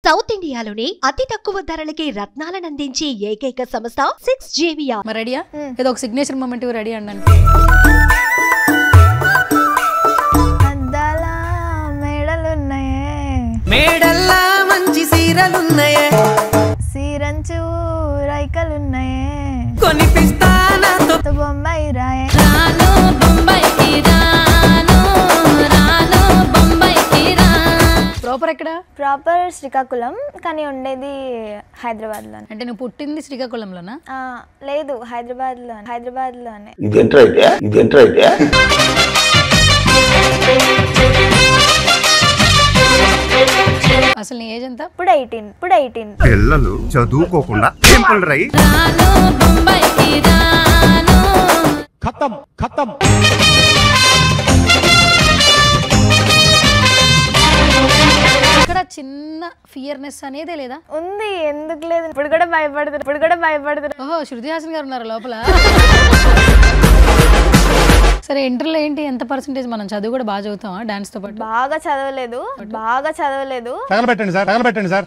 South ఇండియాలోనే అతి తక్కువ ధరలకి రత్నాలను అందించే ఏకైక సంస్థ 6JVR. రెడీయా? ఏదో ఒక సిగ్నేచర్ మూమెంట్ రెడీ అండి. అద్దాల మేడలున్నాయే, మేడల్లా మంచి సీరలున్నాయే, సీరంచు రైకలున్నాయే, కొనిపిస్తానాతో బొంబాయి రాయే. రాను బొంబాయికి రాను, రాను బొంబాయికి రా. ప్రాపర్ ఎక్కడ? ప్రాపర్ శ్రీకాకుళం, కానీ ఉండేది హైదరాబాద్లో. అంటే నువ్వు పుట్టింది శ్రీకాకుళంలోనా? లేదు, హైదరాబాద్లోనే. అసలు నీ ఏజ్ ఎంత? ఇప్పుడు 18. పిల్లలు చదువుకోకుండా టెంపుల్ రై రాను బొంబాయికి రాను. ఖతం ఖతం. ఇక్కడ చిన్న ఫియర్నెస్ అనేదే లేదా? ఉంది, ఎందుకు లేదు? ఇప్పుడు కూడా భయపడుతున్నా. ఓహో, శృతి హాసన్ గారు ఉన్నారు లోపల. సరే, ఇంటర్లో ఏంటి, ఎంత పర్సెంటేజ్? మనం చదువు కూడా బాగా చదువుతామా డాన్స్ తో పాటు? బాగా చదవలేదు. తగలబెట్టండి సార్.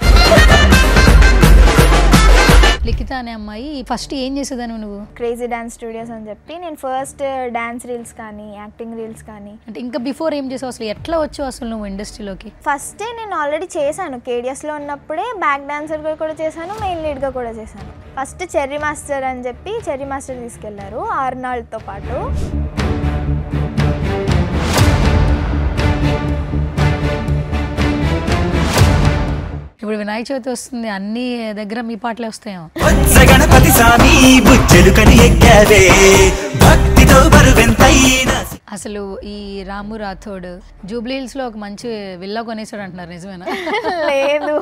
లిఖిత అనే అమ్మాయి ఫస్ట్ ఏం చేసేదాన్ని నువ్వు? క్రేజీ డాన్స్ స్టూడియోస్ అని చెప్పి నేను ఫస్ట్ డాన్స్ రీల్స్ కానీ యాక్టింగ్ రీల్స్ కానీ. అంటే ఇంకా బిఫోర్ ఏం చేసావు? అసలు ఎట్లా వచ్చావు అసలు నువ్వు ఇండస్ట్రీలోకి? ఫస్టే నేను ఆల్రెడీ చేశాను, కేడిఎస్లో ఉన్నప్పుడే బ్యాక్ డాన్సర్గా కూడా చేశాను, మెయిన్ లీడ్గా కూడా చేశాను. ఫస్ట్ చెర్రీ మాస్టర్ అని చెప్పి చెర్రీ మాస్టర్ తీసుకెళ్లారు ఆర్నాల్డ్తో పాటు. ఇప్పుడు వినాయక చవితి వస్తుంది, అన్ని దగ్గర మీ పాటలే వస్తాయేమో. గణపతి స్వామి బుజ్జలు కని ఎక్కావే, భక్తితో బరువెంతైనా. అసలు ఈ రాము రాథోడ్ జూబ్లీ హిల్స్ లో ఒక మంచి విల్లా కొనేసాడు అంటున్నారు, నిజమేనా? లేదు,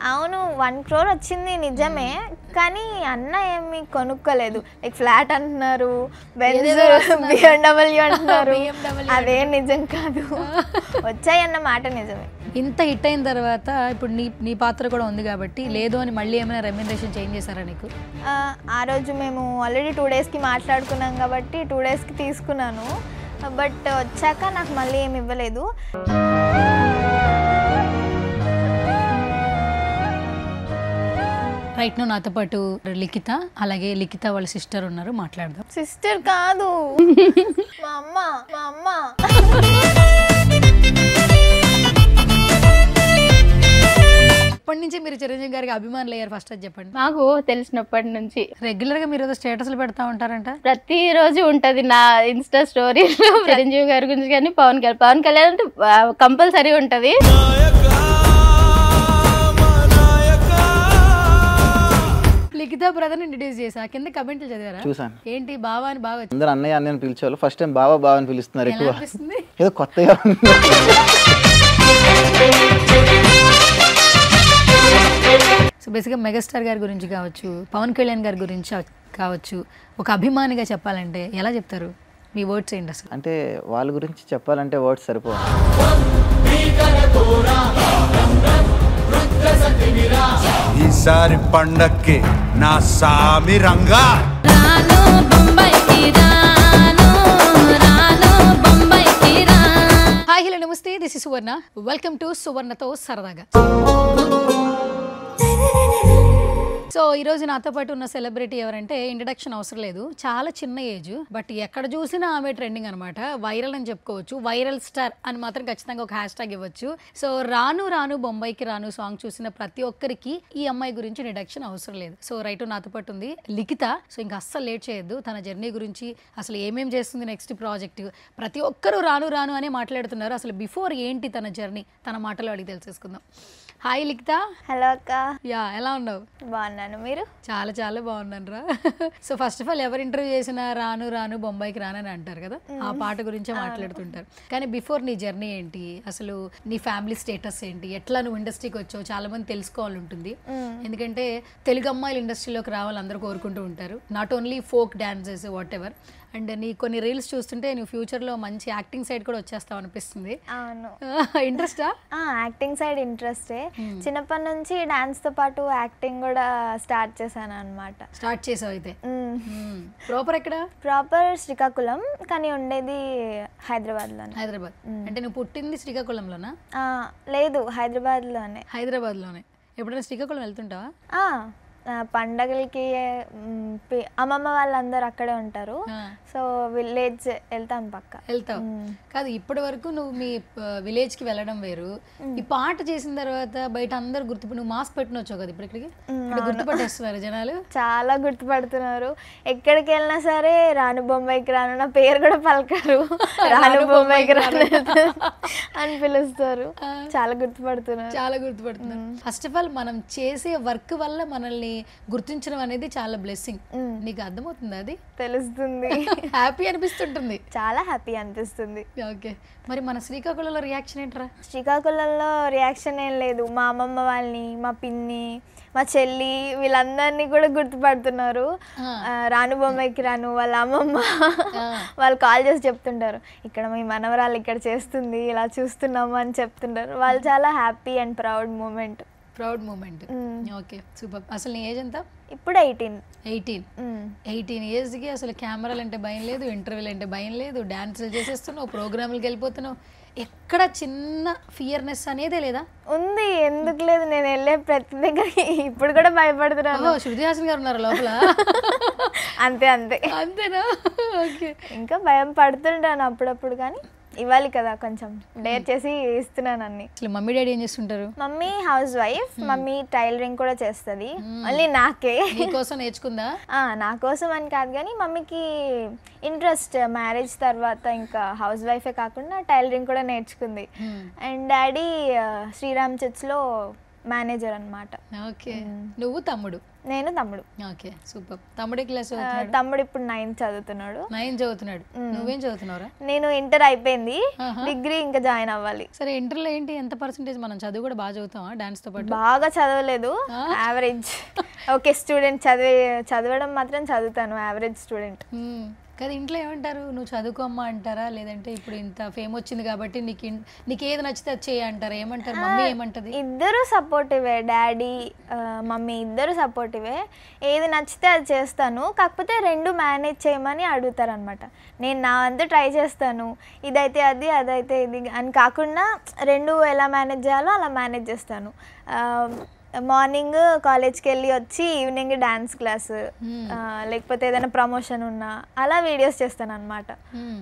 అవును 1 crore వచ్చింది నిజమే, కానీ అన్న ఏమి కొనుక్కోలేదు. లైక్ ఫ్లాట్ అంటున్నారు, BMW అంటున్నారు, అదే నిజం కాదు. వచ్చాయన్న మాట నిజమే. ఇంత హిట్ అయిన తర్వాత ఇప్పుడు నీ పాత్ర కూడా ఉంది కాబట్టి లేదు అని మళ్ళీ ఏమైనా రెమ్యునరేషన్ చేంజ్ చేశారా నీకు? ఆ రోజు మేము ఆల్రెడీ 2 daysకి మాట్లాడుకున్నాం కాబట్టి 2 daysకి తీసుకున్నాను, బట్ వచ్చాక నాకు మళ్ళీ ఏమి ఇవ్వలేదు. రైట్, నువ్వు నాతో పాటు లిఖిత, అలాగే లిఖిత వాళ్ళ సిస్టర్ ఉన్నారు, మాట్లాడదాం. సిస్టర్ కాదు, మా అమ్మ. ఇప్పటి నుంచి మీరు చిరంజీవి గారికి అభిమానులు అయ్యారు, ఫస్ట్ అది చెప్పండి. నాకు తెలిసినప్పటి నుంచి రెగ్యులర్ గా మీరు ఏదో స్టేటస్లు పెడతా ఉంటారంట. ప్రతిరోజు ఉంటది నా ఇన్స్టా స్టోరీలో చిరంజీవి గారి గురించి, కానీ పవన్ కళ్యాణ్ అంటే కంపల్సరీ ఉంటది. లిఖిత బ్రదర్ ని ఇంట్రడ్యూస్ చేసా, కింద కమెంట్లు చదివారా? చూసాను. ఏంటి బావా అని బాగా అందరూ అన్నయ్య అని పిలిచేవాళ్ళు, ఫస్ట్ టైం బావా అని పిలుస్తున్నారు. ఎక్కువ అనిపిస్తుంది. ఏదో కొత్తగా సో బేసిక్గా మెగాస్టార్ గారి గురించి కావచ్చు, పవన్ కళ్యాణ్ గారి గురించి కావచ్చు, ఒక అభిమానిగా చెప్పాలంటే ఎలా చెప్తారు? మీ వర్డ్స్ ఏంటి అసలు? అంటే వాళ్ళ గురించి చెప్పాలంటే వర్డ్స్ సరిపోవు. ఈసారి పండక్కి నా సామి రంగా హాయ్ హలో నమస్తే, this is Suvarna, welcome to సువర్ణతో సరదాగా. సో ఈరోజు నాతో పాటు ఉన్న సెలబ్రిటీ ఎవరంటే ఇంట్రడక్షన్ అవసరం లేదు, చాలా చిన్న ఏజ్, బట్ ఎక్కడ చూసినా ఆమె ట్రెండింగ్ అనమాట. వైరల్ అని చెప్పుకోవచ్చు, వైరల్ స్టార్ అని మాత్రం ఖచ్చితంగా ఒక హ్యాష్ ట్యాగ్ ఇవ్వచ్చు. సో రాను బొంబాయికి రాను సాంగ్ చూసిన ప్రతి ఒక్కరికి ఈ అమ్మాయి గురించి ఇంట్రడక్షన్ అవసరం లేదు. సో రైట్, నాతో పాటు ఉంది లిఖిత. సో ఇంకా అస్సలు లేట్ చేయొద్దు, తన జర్నీ గురించి, అసలు ఏమేం చేస్తుంది, నెక్స్ట్ ప్రాజెక్ట్, ప్రతి ఒక్కరూ రాను అనే మాట్లాడుతున్నారు. అసలు బిఫోర్ ఏంటి తన జర్నీ, తన మాటలో అడిగి తెలుసుకుందాం. హాయ్ లిఖిత. హలో అక్క. యా, ఎలా ఉన్నావు? బాగున్నాను, మీరు? చాలా బాగున్నాను రా. సో ఫస్ట్ ఆఫ్ ఆల్ ఎవరు ఇంటర్వ్యూ చేసినా రాను బొంబాయికి రానని అంటారు కదా, ఆ పాట గురించే మాట్లాడుతుంటారు. కానీ బిఫోర్ నీ జర్నీ ఏంటి, అసలు నీ ఫ్యామిలీ స్టేటస్ ఏంటి, ఎట్లా నువ్వు ఇండస్ట్రీకి వచ్చావు, చాలా మంది తెలుసుకోవాలి ఉంటుంది. ఎందుకంటే తెలుగు అమ్మాయిలు ఇండస్ట్రీలోకి రావాలి అందరూ కోరుకుంటూ ఉంటారు, not only folk dances what ever. And నీ కొన్ని రీల్స్ చూస్తుంటే నువ్వు ఫ్యూచర్లో మంచి యాక్టింగ్ సైడ్ కూడా వచ్చేస్తావు అనిపిస్తుంది. అవును. ఇంట్రెస్టా? యాక్టింగ్ సైడ్ ఇంట్రెస్టే. చిన్నప్పటి నుంచి డాన్స్తో పాటు యాక్టింగ్ కూడా స్టార్ట్ చేశాను అనమాట. స్టార్ట్ చేసావు అయితే. ప్రాపర్ ఎక్కడ? ప్రాపర్ శ్రీకాకుళం, కానీ ఉండేది హైదరాబాద్లోనే. హైదరాబాద్. అంటే నువ్వు పుట్టింది శ్రీకాకుళంలోనా? లేదు, హైదరాబాద్లోనే. హైదరాబాద్లోనే. ఎప్పుడైనా శ్రీకాకుళం వెళ్తుంటావా? పండగలకి అమ్మమ్మ వాళ్ళందరూ అక్కడే ఉంటారు, సో విలేజ్ వెళ్తాను పక్క. వెళ్తావు కాదు, ఇప్పటి వరకు నువ్వు మీ విలేజ్కి వెళ్ళడం వేరు, ఈ పాట చేసిన తర్వాత బయట అందరు నువ్వు మాస్క్ పెట్టిన వచ్చావు కదా ఇప్పుడు ఇక్కడికి, గుర్తుపట్టేస్తున్నారు జనాలు, చాలా గుర్తుపడుతున్నారు. ఎక్కడికి వెళ్ళినా సరే రాను బొంబాయికి రాను, నా పేరు కూడా పలకరు, రాను బొంబాయికి రాను అని పిలుస్తారు. చాలా గుర్తుపడుతున్నారు. చాలా గుర్తుపడుతున్నారు. ఫస్ట్ ఆఫ్ ఆల్ మనం చేసే వర్క్ వల్ల మనల్ని గుర్తించడం అనేది చాలా బ్లెస్సింగ్. నీకు అర్థమవుతుంది? అది తెలుస్తుంది. హ్యాపీ అనిపిస్తుంటుంది. చాలా హ్యాపీ అనిపిస్తుంది. ఓకే, మరి మన శ్రీకాకుళంలో రియాక్షన్ ఏంట్రా? శ్రీకాకుళంలో రియాక్షన్ ఏం లేదు. మా అమ్మమ్మ వాళ్ళని, మా పిన్ని, మా చెల్లి వీళ్ళందరినీ కూడా గుర్తుపడుతున్నారు. రాను బొమ్మాయికి రాను వాళ్ళ అమ్మమ్మ వాళ్ళు కాల్ చేసి చెప్తుంటారు, ఇక్కడ మీ మనవరాలు ఇక్కడ చేస్తుంది, ఇలా చూస్తున్నాము అని చెప్తుంటారు. వాళ్ళు చాలా happy and proud moment. Proud moment. Okay, super. అసలు నీ ఏజ్ ఎంత? ఇప్పుడు 18 ఇయర్స్కి అసలు కెమెరాలు అంటే భయం లేదు, ఇంటర్వ్యూలు అంటే భయం లేదు, డాన్సులు చేసేస్తున్నావు, ప్రోగ్రాంలకు వెళ్ళిపోతున్నావు, ఎక్కడ చిన్న ఫియర్నెస్ అనేదే లేదా? ఉంది, ఎందుకు లేదు. నేను వెళ్ళే ప్రతి దగ్గర ఇప్పుడు కూడా భయపడుతున్నాను. శృతి హాసన్ గారు ఉన్నారు లోపల. అంతేనా? ఓకే. ఇంకా భయం పడుతుంటాను అప్పుడప్పుడు, కానీ ఇవ్వాలి కదా, కొంచెం డేర్ చేసి ఇస్తున్నాను అన్ని. అసలు మమ్మీ డాడీ ఏం చేస్తుంటారు? Mummy house wife, mummy tailoring కూడా చేస్తుంది. మళ్ళీ నాకే కోసం నేర్చుకుందా? నా కోసం అని కాదు, కానీ మమ్మీకి ఇంట్రెస్ట్ మ్యారేజ్ తర్వాత ఇంకా హౌస్ వైఫే కాకుండా టైలరింగ్ కూడా నేర్చుకుంది. అండ్ డాడీ శ్రీరామ్ చర్చ్లో మేనేజర్ అన్నమాట. ఓకే. నువ్వు తమ్ముడు? నేను తమ్ముడు. Okay, super. తమ్ముడు క్లాస్? తమ్ముడు ఇప్పుడు 9th చదువుతున్నాడు. 9th చదువుతున్నాడు. నువ్వేం చదువుతున్నావురా? నేను ఇంటర్ అయిపోయింది, డిగ్రీ ఇంకా జాయిన్ అవ్వాలి. సరే, ఇంటర్లో ఏంటి, ఎంత పర్సెంటేజ్? మనం చదువు కూడా బాగా చదువుతామా డాన్స్ తో పాటు? బాగా చదవలేదు, యావరేజ్. ఓకే, స్టూడెంట్, చదవడం మాత్రం చదువుతాను, యావరేజ్ స్టూడెంట్. కదా, ఇంట్లో ఏమంటారు? నువ్వు చదువుకోమ్మా అంటారా, లేదంటే ఇప్పుడు ఇంత ఫేమ్ వచ్చింది కాబట్టి నీకు ఏది నచ్చితే అది చేయ అంటారా? ఏమంటారు? మమ్మీ ఏమంటది? ఇద్దరు సపోర్టివే, డాడీ మమ్మీ ఇద్దరు సపోర్టివే. ఏది నచ్చితే అది చేస్తాను, కాకపోతే రెండు మేనేజ్ చేయమని అడుగుతారు అనమాట. నేను నా అంతా ట్రై చేస్తాను, ఇదైతే అది, అదైతే ఇది అని కాకుండా రెండు ఎలా మేనేజ్ చేయాలో అలా మేనేజ్ చేస్తాను. మార్నింగ్ కాలేజ్కి వెళ్ళి వచ్చి ఈవినింగ్ డాన్స్ క్లాస్, లేకపోతే ఏదైనా ప్రమోషన్ ఉన్నా అలా వీడియోస్ చేస్తాను అనమాట.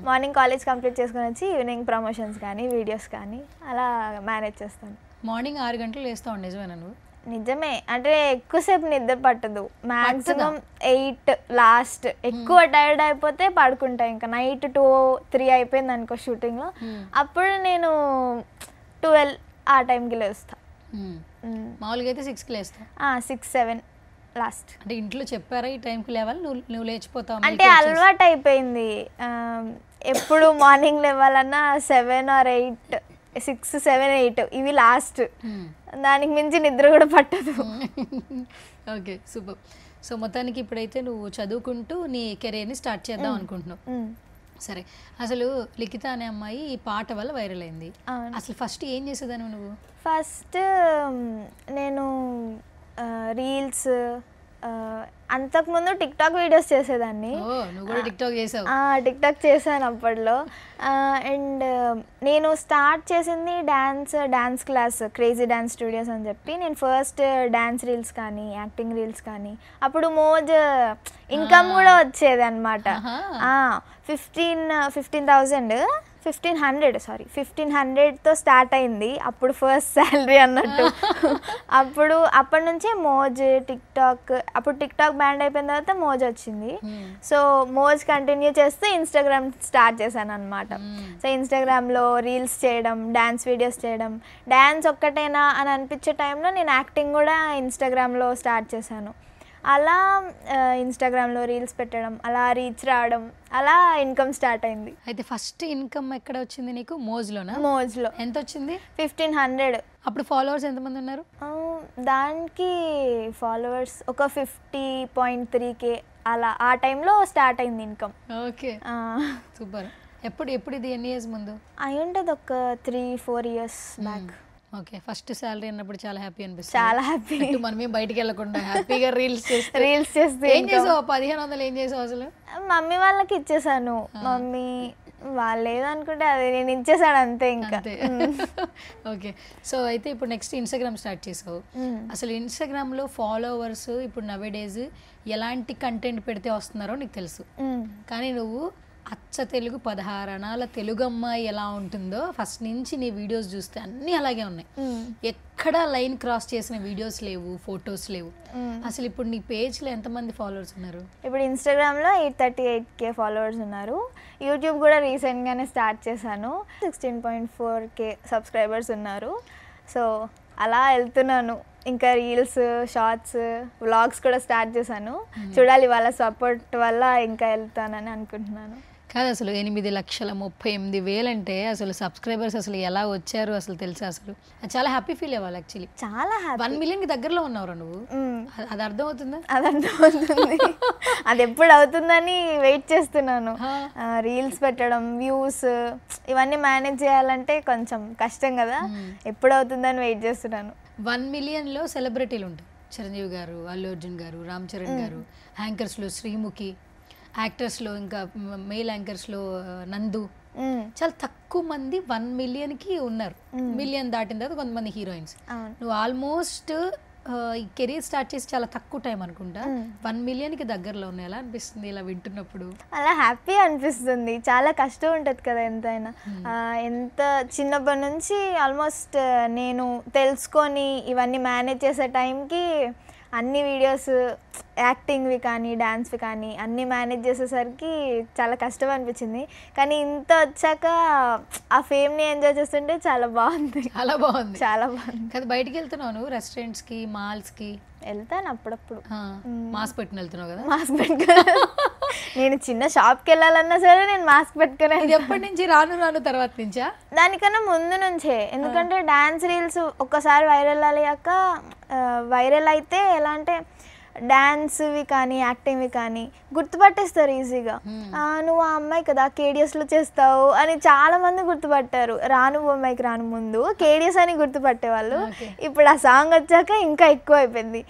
మార్నింగ్ కాలేజ్ కంప్లీట్ చేసుకొని వచ్చి ఈవినింగ్ ప్రమోషన్స్ కానీ వీడియోస్ కానీ అలా మేనేజ్ చేస్తాను. మార్నింగ్ 6 గంటలు లేస్తావు, నిజమేనా నువ్వు? నిజమే, అంటే ఎక్కువసేపు నిద్ర పట్టదు, మ్యాక్సిమం 8 లాస్ట్. ఎక్కువ టైర్డ్ అయిపోతే పడుకుంటా, ఇంకా నైట్ 2-3 అయిపోయింది అనుకో షూటింగ్లో, అప్పుడు నేను 12 ఆ టైంకి లేస్తా. మామూలుగా అయితే 6కి లేస్తా. 6-7 లాస్ట్. అంటే ఇంట్లో చెప్పారా ఈ టైంకి లేవాలి, నువ్వు లేచిపోతావు? అంటే అలవాటు అయిపోయింది, ఎప్పుడు మార్నింగ్ లేవాలన్నా 7 or 8, 6, 7, 8 ఇవి లాస్ట్. దానికి మించి నిద్ర కూడా పట్టదు. Okay, super. సో మొత్తానికి ఇప్పుడైతే నువ్వు చదువుకుంటూ నీ కెరీర్ని స్టార్ట్ చేద్దాం అనుకుంటున్నావు. సరే, అసలు లిఖిత అనే అమ్మాయి ఈ పాట వల్ల వైరల్ అయింది. అసలు ఫస్ట్ ఏం చేసేదాను నువ్వు? ఫస్ట్ నేను రీల్స్, అంతకుముందు టిక్టాక్ వీడియోస్ చేసేదాన్ని. టిక్టాక్ చేశాను అప్పట్లో. అండ్ నేను స్టార్ట్ చేసింది dance class, crazy dance studios అని చెప్పి. నేను ఫస్ట్ డాన్స్ రీల్స్ కానీ యాక్టింగ్ రీల్స్ కానీ, అప్పుడు మోజ్ ఇన్కమ్ కూడా వచ్చేది అనమాట. 1500తో స్టార్ట్ అయింది అప్పుడు ఫస్ట్ శాలరీ అన్నట్టు. అప్పటి నుంచే మోజ్, టిక్టాక్, అప్పుడు టిక్టాక్ బ్యాండ్ అయిపోయిన తర్వాత మోజ్ వచ్చింది. సో మోజ్ కంటిన్యూ చేస్తూ ఇన్స్టాగ్రామ్ స్టార్ట్ చేశాను అనమాట. సో ఇన్స్టాగ్రామ్లో రీల్స్ చేయడం, డాన్స్ వీడియోస్ చేయడం. డాన్స్ ఒక్కటేనా అని అనిపించే టైంలో నేను యాక్టింగ్ కూడా ఇన్స్టాగ్రామ్లో స్టార్ట్ చేశాను. అలా ఇన్స్టాగ్రామ్లో రీల్స్ పెట్టడం, అలా రీచ్ రావడం, అలా ఇన్కమ్ స్టార్ట్ అయింది. అయితే ఫస్ట్ ఇన్కమ్ ఎక్కడ వచ్చింది నీకు? మోజ్లోనా? మోజ్లో. ఎంత వచ్చింది? 1500. అప్పుడు ఫాలోవర్స్ ఎంతమంది ఉన్నారు? దానికి ఫాలోవర్స్ ఒక 50.3K అలా. ఆ టైంలో స్టార్ట్ అయింది ఇన్కమ్. Okay, super. ఎప్పుడు ఇది ఎన్ని ఇయర్స్ ముందు అయి ఉంటుంది? ఒక 3-4 years back. Okay, first salary అన్నప్పుడు చాలా హ్యాపీ అనిపిస్తుంది. చాలా హ్యాపీ. మనమే బయటికి వెళ్ళకుండా హ్యాపీగా రీల్స్ చేస్తే ఏం చేసావు? 1500 ఏం చేసావు అసలు? మమ్మీ వాళ్ళకి ఇచ్చేసాను. మమ్మీ వాళ్ళు ఏదనుకుంటే అది నేను ఇచ్చేసాను అంతే ఇంకా. ఓకే, సో అయితే ఇప్పుడు నెక్స్ట్ ఇన్స్టాగ్రామ్ స్టార్ట్ చేసావు. అసలు ఇన్స్టాగ్రామ్లో ఫాలోవర్స్ ఇప్పుడు నవేడేస్ ఎలాంటి కంటెంట్ పెడితే వస్తున్నారో నీకు తెలుసు. కానీ నువ్వు అచ్చ తెలుగు 16 అణాల తెలుగు అమ్మాయి ఎలా ఉంటుందో ఫస్ట్ నుంచి నీ వీడియోస్ చూస్తే అన్నీ అలాగే ఉన్నాయి. ఎక్కడా లైన్ క్రాస్ చేసిన వీడియోస్ లేవు, ఫొటోస్ లేవు. అసలు ఇప్పుడు నీ పేజ్లో ఎంతమంది ఫాలోవర్స్ ఉన్నారు? ఇప్పుడు ఇన్స్టాగ్రామ్లో 838K ఫాలోవర్స్ ఉన్నారు. యూట్యూబ్ కూడా రీసెంట్గానే స్టార్ట్ చేశాను. 16.4K సబ్స్క్రైబర్స్ ఉన్నారు. సో అలా వెళ్తున్నాను. ఇంకా రీల్స్, షార్ట్స్, వ్లాగ్స్ కూడా స్టార్ట్ చేశాను. చూడాలి వాళ్ళ సపోర్ట్ వల్ల ఇంకా వెళ్తానని అనుకుంటున్నాను. కాదు, అసలు 8,38,000 అంటే అసలు సబ్స్క్రైబర్స్ అసలు ఎలా వచ్చారు అసలు తెలుసా? అసలు చాలా హ్యాపీ ఫీల్ అవ్వాలి యాక్చువల్లీ. చాలా హ్యాపీ. 1 మిలియన్కి దగ్గరలో ఉన్నావు నువ్వు. అది అర్థమవుతుందా? అది అర్థమవుతుంది. అది ఎప్పుడు అవుతుందని వెయిట్ చేస్తున్నాను. రీల్స్ పెట్టడం, వ్యూస్ ఇవన్నీ మేనేజ్ చేయాలంటే కొంచెం కష్టం కదా. ఎప్పుడు అవుతుందని వెయిట్ చేస్తున్నాను. 1 మిలియన్లో సెలబ్రిటీలు ఉంటాయి. చిరంజీవి గారు, అల్లు అర్జున్ గారు, రామ్ చరణ్ గారు, యాంకర్స్లో శ్రీముఖి, యాక్టర్స్లో ఇంకా మెయిల్ యాంకర్స్లో నందు. చాలా తక్కువ మంది 1 మిలియన్కి ఉన్నారు. మిలియన్ దాటిన తర్వాత కొంతమంది హీరోయిన్స్. నువ్వు ఆల్మోస్ట్ ఈ కెరీర్ స్టార్ట్ చేసి చాలా తక్కువ టైం అనుకుంటా 1 మిలియన్కి దగ్గరలో ఉన్నాయి. ఎలా అనిపిస్తుంది ఇలా వింటున్నప్పుడు? అలా హ్యాపీ అనిపిస్తుంది. చాలా కష్టం ఉంటుంది కదా ఎంతైనా. ఎంత చిన్నప్పటి నుంచి ఆల్మోస్ట్ నేను తెలుసుకొని ఇవన్నీ మేనేజ్ చేసే టైంకి అన్ని వీడియోస్, యాక్టింగ్వి కానీ డాన్స్వి కానీ అన్నీ మేనేజ్ చేసేసరికి చాలా కష్టం అనిపించింది. కానీ ఇంత వచ్చాక ఆ ఫేమ్ని ఎంజాయ్ చేస్తుంటే చాలా బాగుంది. చాలా బాగుంది, చాలా బాగుంది. కదా. బయటికి వెళ్తున్నావు నువ్వు రెస్టారెంట్స్కి, మాల్స్కి? వెళ్తాను అప్పుడప్పుడు. మాస్క్ పెట్టుకుని వెళ్తున్నావు కదా? మాస్క్ పెట్టుకుని నేను చిన్న షాప్కి వెళ్ళాలన్నా సరే నేను మాస్క్ పెట్టుకుని. ఇది ఎప్పటి నుంచి? రాను తర్వాత నుంచా? దానికన్నా ముందు నుంచే. ఎందుకంటే డాన్స్ రీల్స్ ఒక్కసారి వైరల్ అయితే ఎలా అంటే డాన్స్వి కానీ యాక్టింగ్వి కానీ గుర్తుపట్టేస్తారు ఈజీగా. నువ్వు ఆ అమ్మాయి కదా కేడిఎస్లో చేస్తావు అని చాలా మంది గుర్తుపట్టారు. రాను బొమ్మాయికి రాను ముందు కేడిఎస్ అని గుర్తుపట్టేవాళ్ళు. ఇప్పుడు ఆ సాంగ్ వచ్చాక ఇంకా ఎక్కువ అయిపోయింది.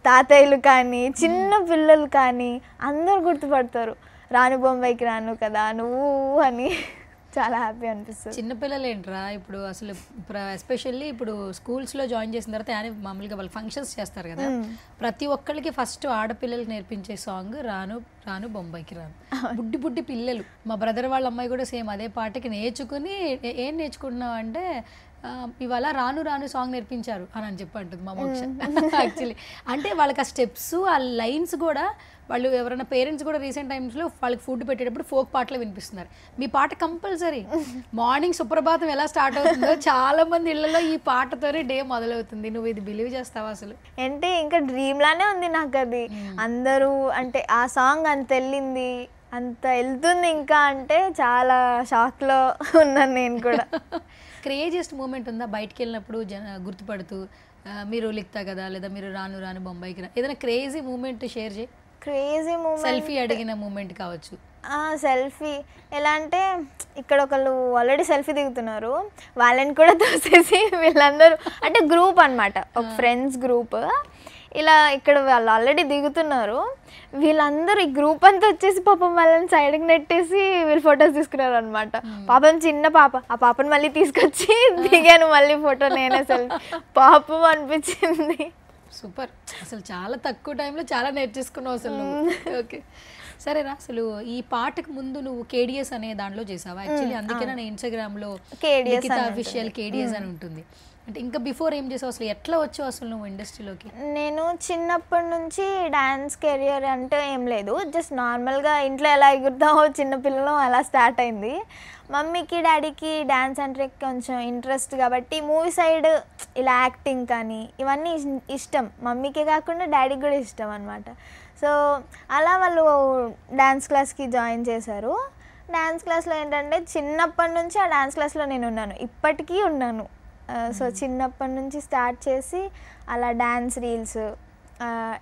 తాతయ్యలు కానీ చిన్న పిల్లలు కానీ అందరు గుర్తుపడతారు. రాను బొమ్మాయికి రాను కదా నువ్వు అని. చాలా హ్యాపీ అనిపిస్తుంది. చిన్నపిల్లలు ఏంట్రా ఇప్పుడు అసలు ఎస్పెషల్లీ ఇప్పుడు స్కూల్స్లో జాయిన్ చేసిన తర్వాత మామూలుగా వాళ్ళు ఫంక్షన్స్ చేస్తారు కదా, ప్రతి ఒక్కరికి ఫస్ట్ ఆడపిల్లలకి నేర్పించే సాంగ్ రాను రాను బొంబాయికి రాను. బుడ్డి పిల్లలు. మా బ్రదర్ వాళ్ళ అమ్మాయి కూడా సేమ్ అదే పాటకి నేర్చుకుని ఏం నేర్చుకుంటున్నావు అంటే ఇవాళ రాను రాను సాంగ్ నేర్పించారు అని చెప్పి అంటుంది మా మోక్ష. యాక్చువల్లీ అంటే వాళ్ళకి ఆ స్టెప్స్, ఆ లైన్స్ కూడా వాళ్ళు ఎవరైనా పేరెంట్స్ కూడా రీసెంట్ టైమ్స్లో వాళ్ళకి ఫుడ్ పెట్టేటప్పుడు ఫోక్ పాటలు వినిపిస్తున్నారు. మీ పాట కంపల్సరీ. మార్నింగ్ సుప్రభాతం ఎలా స్టార్ట్ అవుతుందో చాలా మంది ఇళ్లలో ఈ పాటతోనే డే మొదలవుతుంది. నువ్వు ఇది బిలీవ్ చేస్తావా అసలు? అంటే ఇంకా డ్రీమ్ లానే ఉంది నాకు అది. అందరూ అంటే ఆ సాంగ్ అంత వెళ్ళింది, అంత వెళ్తుంది ఇంకా అంటే చాలా షాక్లో ఉన్నాను నేను కూడా. క్రేజియస్ట్ మూమెంట్ ఉందా బయటికి వెళ్ళినప్పుడు గుర్తుపడుతూ మీరు లిఖతా కదా లేదా మీరు రాను రాను బొంబాయికి రా, ఏదైనా క్రేజీ మూమెంట్ షేర్ చేయి. క్రేజీ మూమెంట్, సెల్ఫీ అడిగిన మూమెంట్ కావచ్చు. సెల్ఫీ ఎలా అంటే ఇక్కడ ఒకళ్ళు ఆల్రెడీ సెల్ఫీ దిగుతున్నారు, వాళ్ళని కూడా తోసేసి వీళ్ళందరూ అంటే గ్రూప్ అనమాట, ఒక ఫ్రెండ్స్ గ్రూప్. ఇలా ఇక్కడ వాళ్ళు ఆల్రెడీ దిగుతున్నారు, వీళ్ళందరూ ఈ గ్రూప్ అంతా వచ్చేసి పాపం వాళ్ళని సైడ్కి నెట్టేసి వీళ్ళు ఫొటోస్ తీసుకున్నారు అనమాట. పాపం చిన్న పాప, ఆ పాపను మళ్ళీ తీసుకొచ్చి దిగాను మళ్ళీ ఫోటో నేనే. సెల్ఫీ పాపం అనిపించింది. సూపర్, అసలు చాలా తక్కువ టైంలో చాలా నేర్చేసుకున్నావు అసలు. ఓకే సరేరా, అసలు ఈ పాటకు ముందు నువ్వు కేడిఎస్ అనే దాంట్లో చేసావా? యాక్చువల్లీ అందుకే నేను ఇన్స్టాగ్రామ్లో లిఖితా అఫీషియల్ కేడిఎస్ అని ఉంటుంది. అంటే ఇంకా బిఫోర్ ఏం చేసావు అసలు? ఎట్లా వచ్చావు అసలు నువ్వు ఇండస్ట్రీలోకి? నేను చిన్నప్పటి నుంచి డాన్స్ కెరియర్ అంటే ఏం లేదు, జస్ట్ నార్మల్గా ఇంట్లో ఎలా ఎగురుతామో చిన్నపిల్లలు అలా స్టార్ట్ అయింది. మమ్మీకి డాడీకి డాన్స్ అంటే కొంచెం ఇంట్రెస్ట్ కాబట్టి మూవీ సైడ్ ఇలా యాక్టింగ్ కానీ ఇవన్నీ ఇష్టం. మమ్మీకే కాకుండా డాడీకి కూడా ఇష్టం అనమాట. సో అలా వాళ్ళు డ్యాన్స్ క్లాస్కి జాయిన్ చేశారు. డ్యాన్స్ క్లాస్లో ఏంటంటే చిన్నప్పటి నుంచి ఆ డ్యాన్స్ క్లాస్లో నేను ఉన్నాను, ఇప్పటికీ ఉన్నాను. సో చిన్నప్పటి నుంచి స్టార్ట్ చేసి అలా డ్యాన్స్ రీల్స్,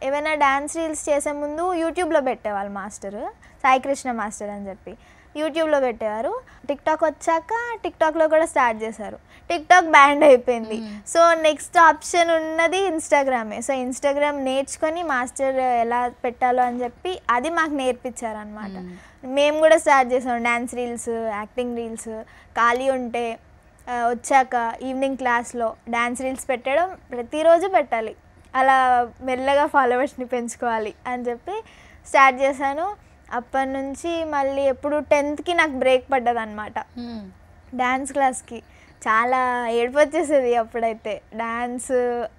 ఏవైనా డ్యాన్స్ రీల్స్ చేసే ముందు యూట్యూబ్లో పెట్టేవాళ్ళు మాస్టర్, సాయికృష్ణ మాస్టర్ అని చెప్పి యూట్యూబ్లో పెట్టేవారు. టిక్టాక్ వచ్చాక టిక్టాక్లో కూడా స్టార్ట్ చేశారు. టిక్టాక్ బ్యాన్ అయిపోయింది. సో నెక్స్ట్ ఆప్షన్ ఉన్నది ఇన్స్టాగ్రామే. సో ఇన్స్టాగ్రామ్ నేర్చుకొని మాస్టర్ ఎలా పెట్టాలో అని చెప్పి అది మాకు నేర్పించారనమాట. మేము కూడా స్టార్ట్ చేసాం డ్యాన్స్ రీల్స్, యాక్టింగ్ రీల్స్. ఖాళీ ఉంటే వచ్చాక ఈవినింగ్ క్లాస్లో డ్యాన్స్ రీల్స్ పెట్టడం, ప్రతిరోజు పెట్టాలి, అలా మెల్లగా ఫాలోవర్స్ని పెంచుకోవాలి అని చెప్పి స్టార్ట్ చేశాను. అప్పటి నుంచి మళ్ళీ ఎప్పుడు 10th నాకు బ్రేక్ పడ్డది అనమాట డ్యాన్స్ క్లాస్కి. చాలా ఏడుపు వచ్చేసేది అప్పుడైతే. డ్యాన్స్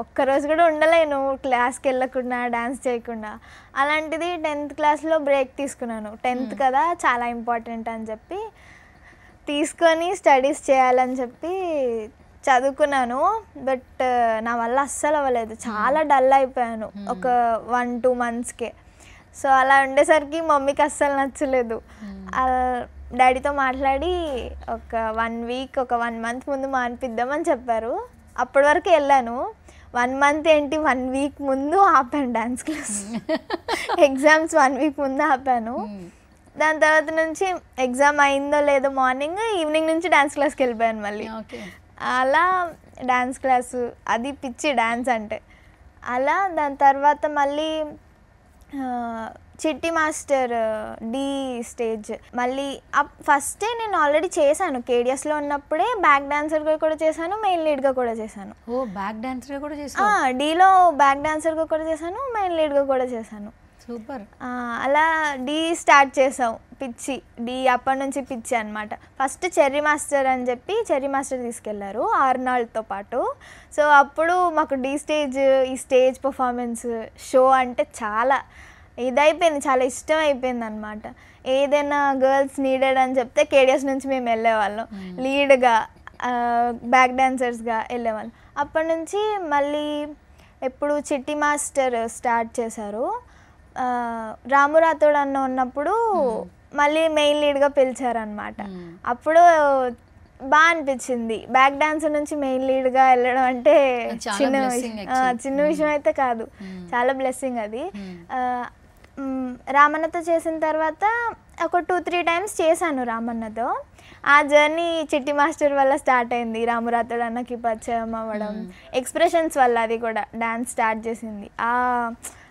ఒక్కరోజు కూడా ఉండలేను క్లాస్కి వెళ్ళకుండా, డ్యాన్స్ చేయకుండా. అలాంటిది 10th క్లాస్లో బ్రేక్ తీసుకున్నాను. 10th కదా, చాలా ఇంపార్టెంట్ అని చెప్పి తీసుకొని స్టడీస్ చేయాలని చెప్పి చదువుకున్నాను. బట్ నా వల్ల అస్సలు అవ్వలేదు, చాలా డల్ అయిపోయాను ఒక 1-2 మంత్స్కే. సో అలా ఉండేసరికి మమ్మీకి అస్సలు నచ్చలేదు. డాడీతో మాట్లాడి ఒక 1 వీక్, ఒక 1 మంత్ ముందు మానిపిద్దామని చెప్పారు. అప్పటి వరకు వెళ్ళాను. 1 మంత్ ఏంటి, 1 వీక్ ముందు ఆపాను డ్యాన్స్ క్లాస్. ఎగ్జామ్స్ 1 వీక్ ముందు ఆపాను. దాని తర్వాత నుంచి ఎగ్జామ్ అయిందో లేదో మార్నింగ్, ఈవినింగ్ నుంచి డ్యాన్స్ క్లాస్కి వెళ్ళిపోయాను మళ్ళీ. అలా డ్యాన్స్ క్లాసు, అది పిచ్చి డ్యాన్స్ అంటే. అలా దాని తర్వాత మళ్ళీ చిట్టి మాస్టర్ డి స్టేజ్ మళ్ళీ ఫస్టే నేను ఆల్రెడీ చేశాను. కేడిఎస్లో ఉన్నప్పుడే బ్యాక్ డాన్సర్గా కూడా చేశాను, మెయిన్ లీడ్గా కూడా చేశాను. ఓ బ్యాక్ డాన్సర్గా కూడా చేశాను. డీలో బ్యాక్ డాన్సర్గా కూడా చేశాను, మెయిన్ లీడ్గా కూడా చేశాను. సూపర్. అలా డి స్టార్ట్ చేసాం, పిచ్చి డి అప్పటి నుంచి పిచ్చి అనమాట. ఫస్ట్ చెర్రీ మాస్టర్ అని చెప్పి చెర్రీ మాస్టర్ తీసుకెళ్లారు ఆర్నాల్డ్తో పాటు. సో అప్పుడు మాకు డి స్టేజ్, ఈ స్టేజ్ పర్ఫార్మెన్స్ షో అంటే చాలా ఇదైపోయింది, చాలా ఇష్టం అయిపోయింది అనమాట. ఏదైనా గర్ల్స్ నీడెడ్ అని చెప్తే కేడిఎస్ నుంచి మేము వెళ్ళేవాళ్ళం, లీడ్గా బ్యాక్ డాన్సర్స్గా వెళ్ళేవాళ్ళం. అప్పటి నుంచి మళ్ళీ ఎప్పుడు చిట్టి మాస్టర్ స్టార్ట్ చేశారు. రాము రాథోడ్ అన్న ఉన్నప్పుడు మళ్ళీ మెయిన్ లీడ్గా పిలిచారనమాట. అప్పుడు బాగా అనిపించింది. బ్యాక్ డాన్సర్ నుంచి మెయిన్ లీడ్గా వెళ్ళడం అంటే చిన్న విషయం అయితే కాదు, చాలా బ్లెస్సింగ్ అది. రామన్నతో చేసిన తర్వాత ఒక 2-3 టైమ్స్ చేశాను రామన్నతో. ఆ జర్నీ చిట్టి మాస్టర్ వల్ల స్టార్ట్ అయింది. రాము రాథోడ్ అన్నకి పరిచయం అవ్వడం, ఎక్స్ప్రెషన్స్ వల్ల అది కూడా డాన్స్ స్టార్ట్ చేసింది.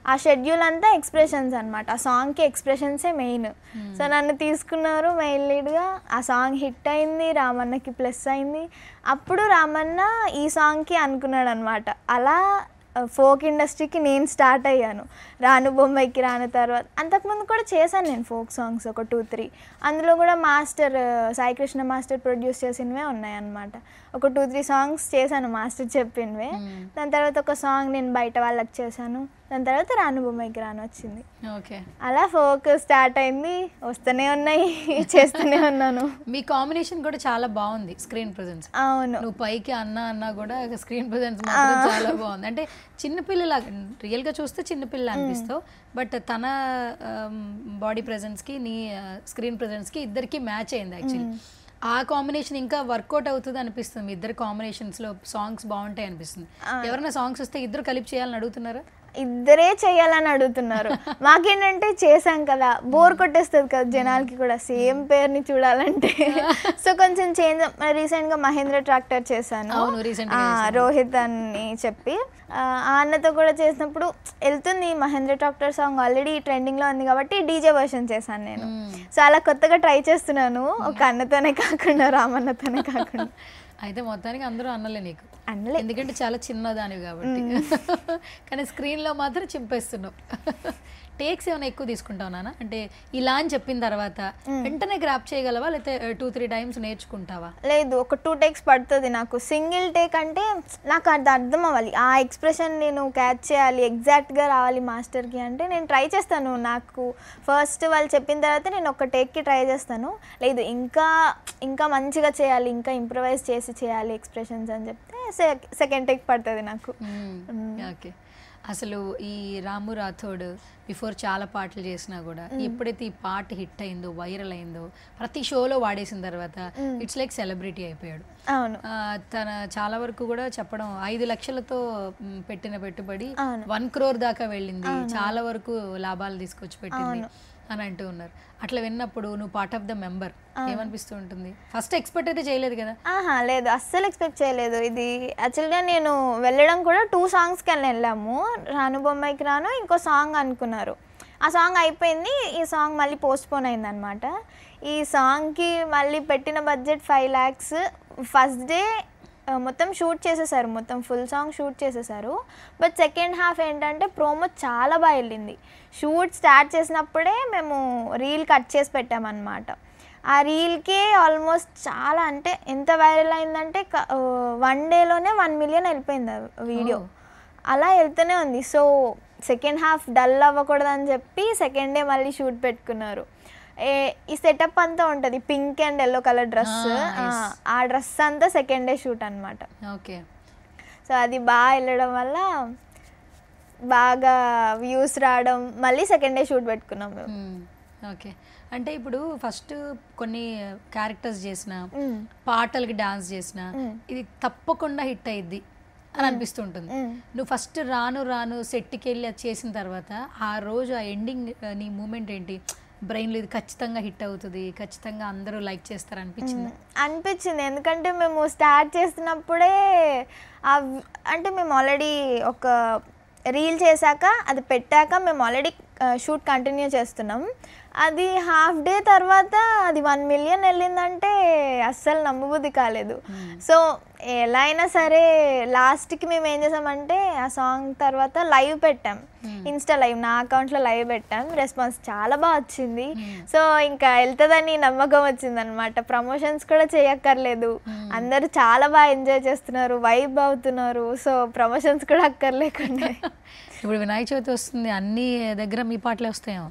ఆ షెడ్యూల్ అంతా ఎక్స్ప్రెషన్స్ అనమాట. ఆ సాంగ్కి ఎక్స్ప్రెషన్సే మెయిన్. సో నన్ను తీసుకున్నారు మెయిన్ లీడ్గా. ఆ సాంగ్ హిట్ అయింది, రామన్నకి ప్లస్ అయింది. అప్పుడు రామన్న ఈ సాంగ్కి అనుకున్నాడు అనమాట. అలా ఫోక్ ఇండస్ట్రీకి నేను స్టార్ట్ అయ్యాను. రాను బొంబాయికి రాను తర్వాత అంతకుముందు కూడా చేశాను నేను ఫోక్ సాంగ్స్ ఒక 2-3. అందులో కూడా మాస్టర్ సాయికృష్ణ మాస్టర్ ప్రొడ్యూస్ చేసినవే ఉన్నాయన్నమాట. ఒక 2-3 సాంగ్స్ చేశాను మాస్టర్ చెప్పినవే. దాని తర్వాత ఒక సాంగ్ నేను బయట వాళ్ళకి చేశాను. దాని తర్వాత రాను బొమ్మాయికి రాను వచ్చింది. ఓకే, అలా ఫోక్ స్టార్ట్ అయింది, వస్తూనే ఉన్నాయి, చేస్తూనే ఉన్నాను. మీ కాంబినేషన్ కూడా చాలా బాగుంది, స్క్రీన్ ప్రెజెన్స్. అవును, నువ్వు పైకి అన్నా కూడా స్క్రీన్ ప్రెజెన్స్ మాత్రం చాలా బాగుంది. అంటే చిన్నపిల్లలా, రియల్గా చూస్తే చిన్నపిల్ల అనిపిస్తావు, బట్ తన బాడీ ప్రెజెన్స్కి నీ స్క్రీన్ ప్రెజెన్స్కి ఇద్దరికి మ్యాచ్ అయింది యాక్చువల్లీ. ఆ కాంబినేషన్ ఇంకా వర్కౌట్ అవుతుంది అనిపిస్తుంది. మీ ఇద్దరు కాంబినేషన్స్లో సాంగ్స్ బాగుంటాయి అనిపిస్తుంది. ఎవరైనా సాంగ్స్ వస్తే ఇద్దరు కలిపి చేయాలని అడుగుతున్నారా? ఇద్దరే చేయాలని అడుగుతున్నారు. మాకేంటంటే చేసాం కదా, బోర్ కొట్టేస్తుంది కదా జనాలకి కూడా సేమ్ పేరుని చూడాలంటే. సో కొంచెం చేంజ్. రీసెంట్గా మహేంద్ర ట్రాక్టర్ చేశాను, రోహిత్ అని చెప్పి. ఆ అన్నతో కూడా చేసినప్పుడు వెళ్తుంది. మహేంద్ర ట్రాక్టర్ సాంగ్ ఆల్రెడీ ట్రెండింగ్లో ఉంది కాబట్టి డీజే వర్షన్ చేశాను నేను. సో అలా కొత్తగా ట్రై చేస్తున్నాను, ఒక అన్నతోనే కాకుండా రామన్నతోనే కాకుండా. అయితే మొత్తానికి అందరూ అన్నలే నీకు, అన్నలే, ఎందుకంటే చాలా చిన్నదానివి కాబట్టి. కానీ స్క్రీన్లో మాత్రం చింపేస్తున్నావు. టేక్స్ ఏమైనా ఎక్కువ తీసుకుంటావు నాన్న? అంటే ఇలా అని చెప్పిన తర్వాత వెంటనే గ్రాప్ చేయగలవా, లేకపోతే 2-3 టైమ్స్ నేర్చుకుంటావా? లేదు, ఒక 2 టేక్స్ పడుతుంది నాకు. సింగిల్ టేక్ అంటే నాకు అది అర్థం అవ్వాలి, ఆ ఎక్స్ప్రెషన్ నేను క్యాచ్ చేయాలి, ఎగ్జాక్ట్గా రావాలి మాస్టర్కి అంటే నేను ట్రై చేస్తాను. నాకు ఫస్ట్ వాళ్ళు చెప్పిన తర్వాత నేను ఒక టేక్కి ట్రై చేస్తాను. లేదు ఇంకా ఇంకా మంచిగా చేయాలి, ఇంకా ఇంప్రవైజ్ చేసి చేసి చేయాలి ఎక్స్ప్రెషన్స్ అని చెప్తే సెకండ్ టేక్ పడుతుంది నాకు. ఓకే. అసలు ఈ రాము రాథోడ్ బిఫోర్ చాలా పాటలు చేసినా కూడా ఎప్పుడైతే ఈ పాట హిట్ అయిందో, వైరల్ అయిందో, ప్రతి షోలో వాడేసిన తర్వాత ఇట్స్ లైక్ సెలబ్రిటీ అయిపోయాడు. అవును. తన చాలా వరకు కూడా చెప్పడం 5 లక్షలతో పెట్టిన పెట్టుబడి 1 crore దాకా వెళ్ళింది, చాలా వరకు లాభాలు తీసుకొచ్చి పెట్టింది అని అంటూ ఉన్నారు. అట్లా విన్నప్పుడు నువ్వు పార్ట్ ఆఫ్ ద మెంబర్ ఏమనిపిస్తూ ఉంటుంది? ఫస్ట్ ఎక్స్పెక్ట్ అయితే చేయలేదు కదా? లేదు, అస్సలు ఎక్స్పెక్ట్ చేయలేదు. ఇది యాక్చువల్గా నేను వెళ్ళడం కూడా 2 సాంగ్స్కి వెళ్ళాము. రాను బొమ్మాయికి రాను ఇంకో సాంగ్ అనుకున్నారు. ఆ సాంగ్ అయిపోయింది, ఈ సాంగ్ మళ్ళీ పోస్ట్పోన్ అయిందనమాట. ఈ సాంగ్కి మళ్ళీ పెట్టిన బడ్జెట్ 5 lakhs. ఫస్ట్ డే మొత్తం షూట్ చేసేసారు, మొత్తం ఫుల్ సాంగ్ షూట్ చేసేసారు. బట్ సెకండ్ హాఫ్ ఏంటంటే ప్రోమో చాలా బాగా వెళ్ళింది. షూట్ స్టార్ట్ చేసినప్పుడే మేము రీల్ కట్ చేసి పెట్టామన్నమాట. ఆ రీల్కే ఆల్మోస్ట్ చాలా, అంటే ఎంత వైరల్ అయిందంటే 1 dayలోనే 1 million వెళ్ళిపోయింది వీడియో. అలా వెళ్తూనే ఉంది. సో సెకండ్ హాఫ్ డల్ అవ్వకూడదని చెప్పి సెకండ్ డే మళ్ళీ షూట్ పెట్టుకున్నారు. ఈ సెటప్ అంతా ఉంటుంది, pink and yellow colour dress. ఆ డ్రెస్ అంతా సెకండ్ డే షూట్ అనమాట. ఓకే. సో అది బాగా వెళ్ళడం వల్ల బాగా వ్యూస్ రావడం, మళ్ళీ సెకండ్ డే షూట్ పెట్టుకున్నాం మేము. ఓకే. అంటే ఇప్పుడు ఫస్ట్ కొన్ని క్యారెక్టర్స్ చేసిన, పాటలకి డాన్స్ చేసిన, ఇది తప్పకుండా హిట్ అయ్యిద్ది అని అనిపిస్తుంటుంది. నువ్వు ఫస్ట్ రాను రాను సెట్కి వెళ్ళి అది చేసిన తర్వాత ఆ రోజు ఆ ఎండింగ్ నీ మూమెంట్ ఏంటి? బ్రెయిన్లో ఇది ఖచ్చితంగా హిట్ అవుతుంది, ఖచ్చితంగా అందరూ లైక్ చేస్తారు అనిపించింది. ఎందుకంటే మేము స్టార్ట్ చేస్తున్నప్పుడే అంటే మేము ఆల్రెడీ ఒక రీల్ చేశాక అది పెట్టాక మేము ఆల్రెడీ షూట్ కంటిన్యూ చేస్తున్నాం. అది హాఫ్ డే తర్వాత అది 1 million వెళ్ళిందంటే అస్సలు నమ్మబుద్ధి కాలేదు. సో ఎలా అయినా సరే లాస్ట్కి మేము ఏం చేసామంటే ఆ సాంగ్ తర్వాత లైవ్ పెట్టాం, ఇన్స్టా లైవ్, నా అకౌంట్లో లైవ్ పెట్టాం. రెస్పాన్స్ చాలా బాగా వచ్చింది. సో ఇంకా వెళ్తుందని నమ్మకం వచ్చింది అనమాట. ప్రమోషన్స్ కూడా చేయక్కర్లేదు, అందరూ చాలా బాగా ఎంజాయ్ చేస్తున్నారు, వైబ్ అవుతున్నారు. సో ప్రమోషన్స్ కూడా అక్కర్లేకుండా. ఇప్పుడు వినాయక చవితి వస్తుంది, అన్ని దగ్గర మీ పాటలే వస్తాయేమో.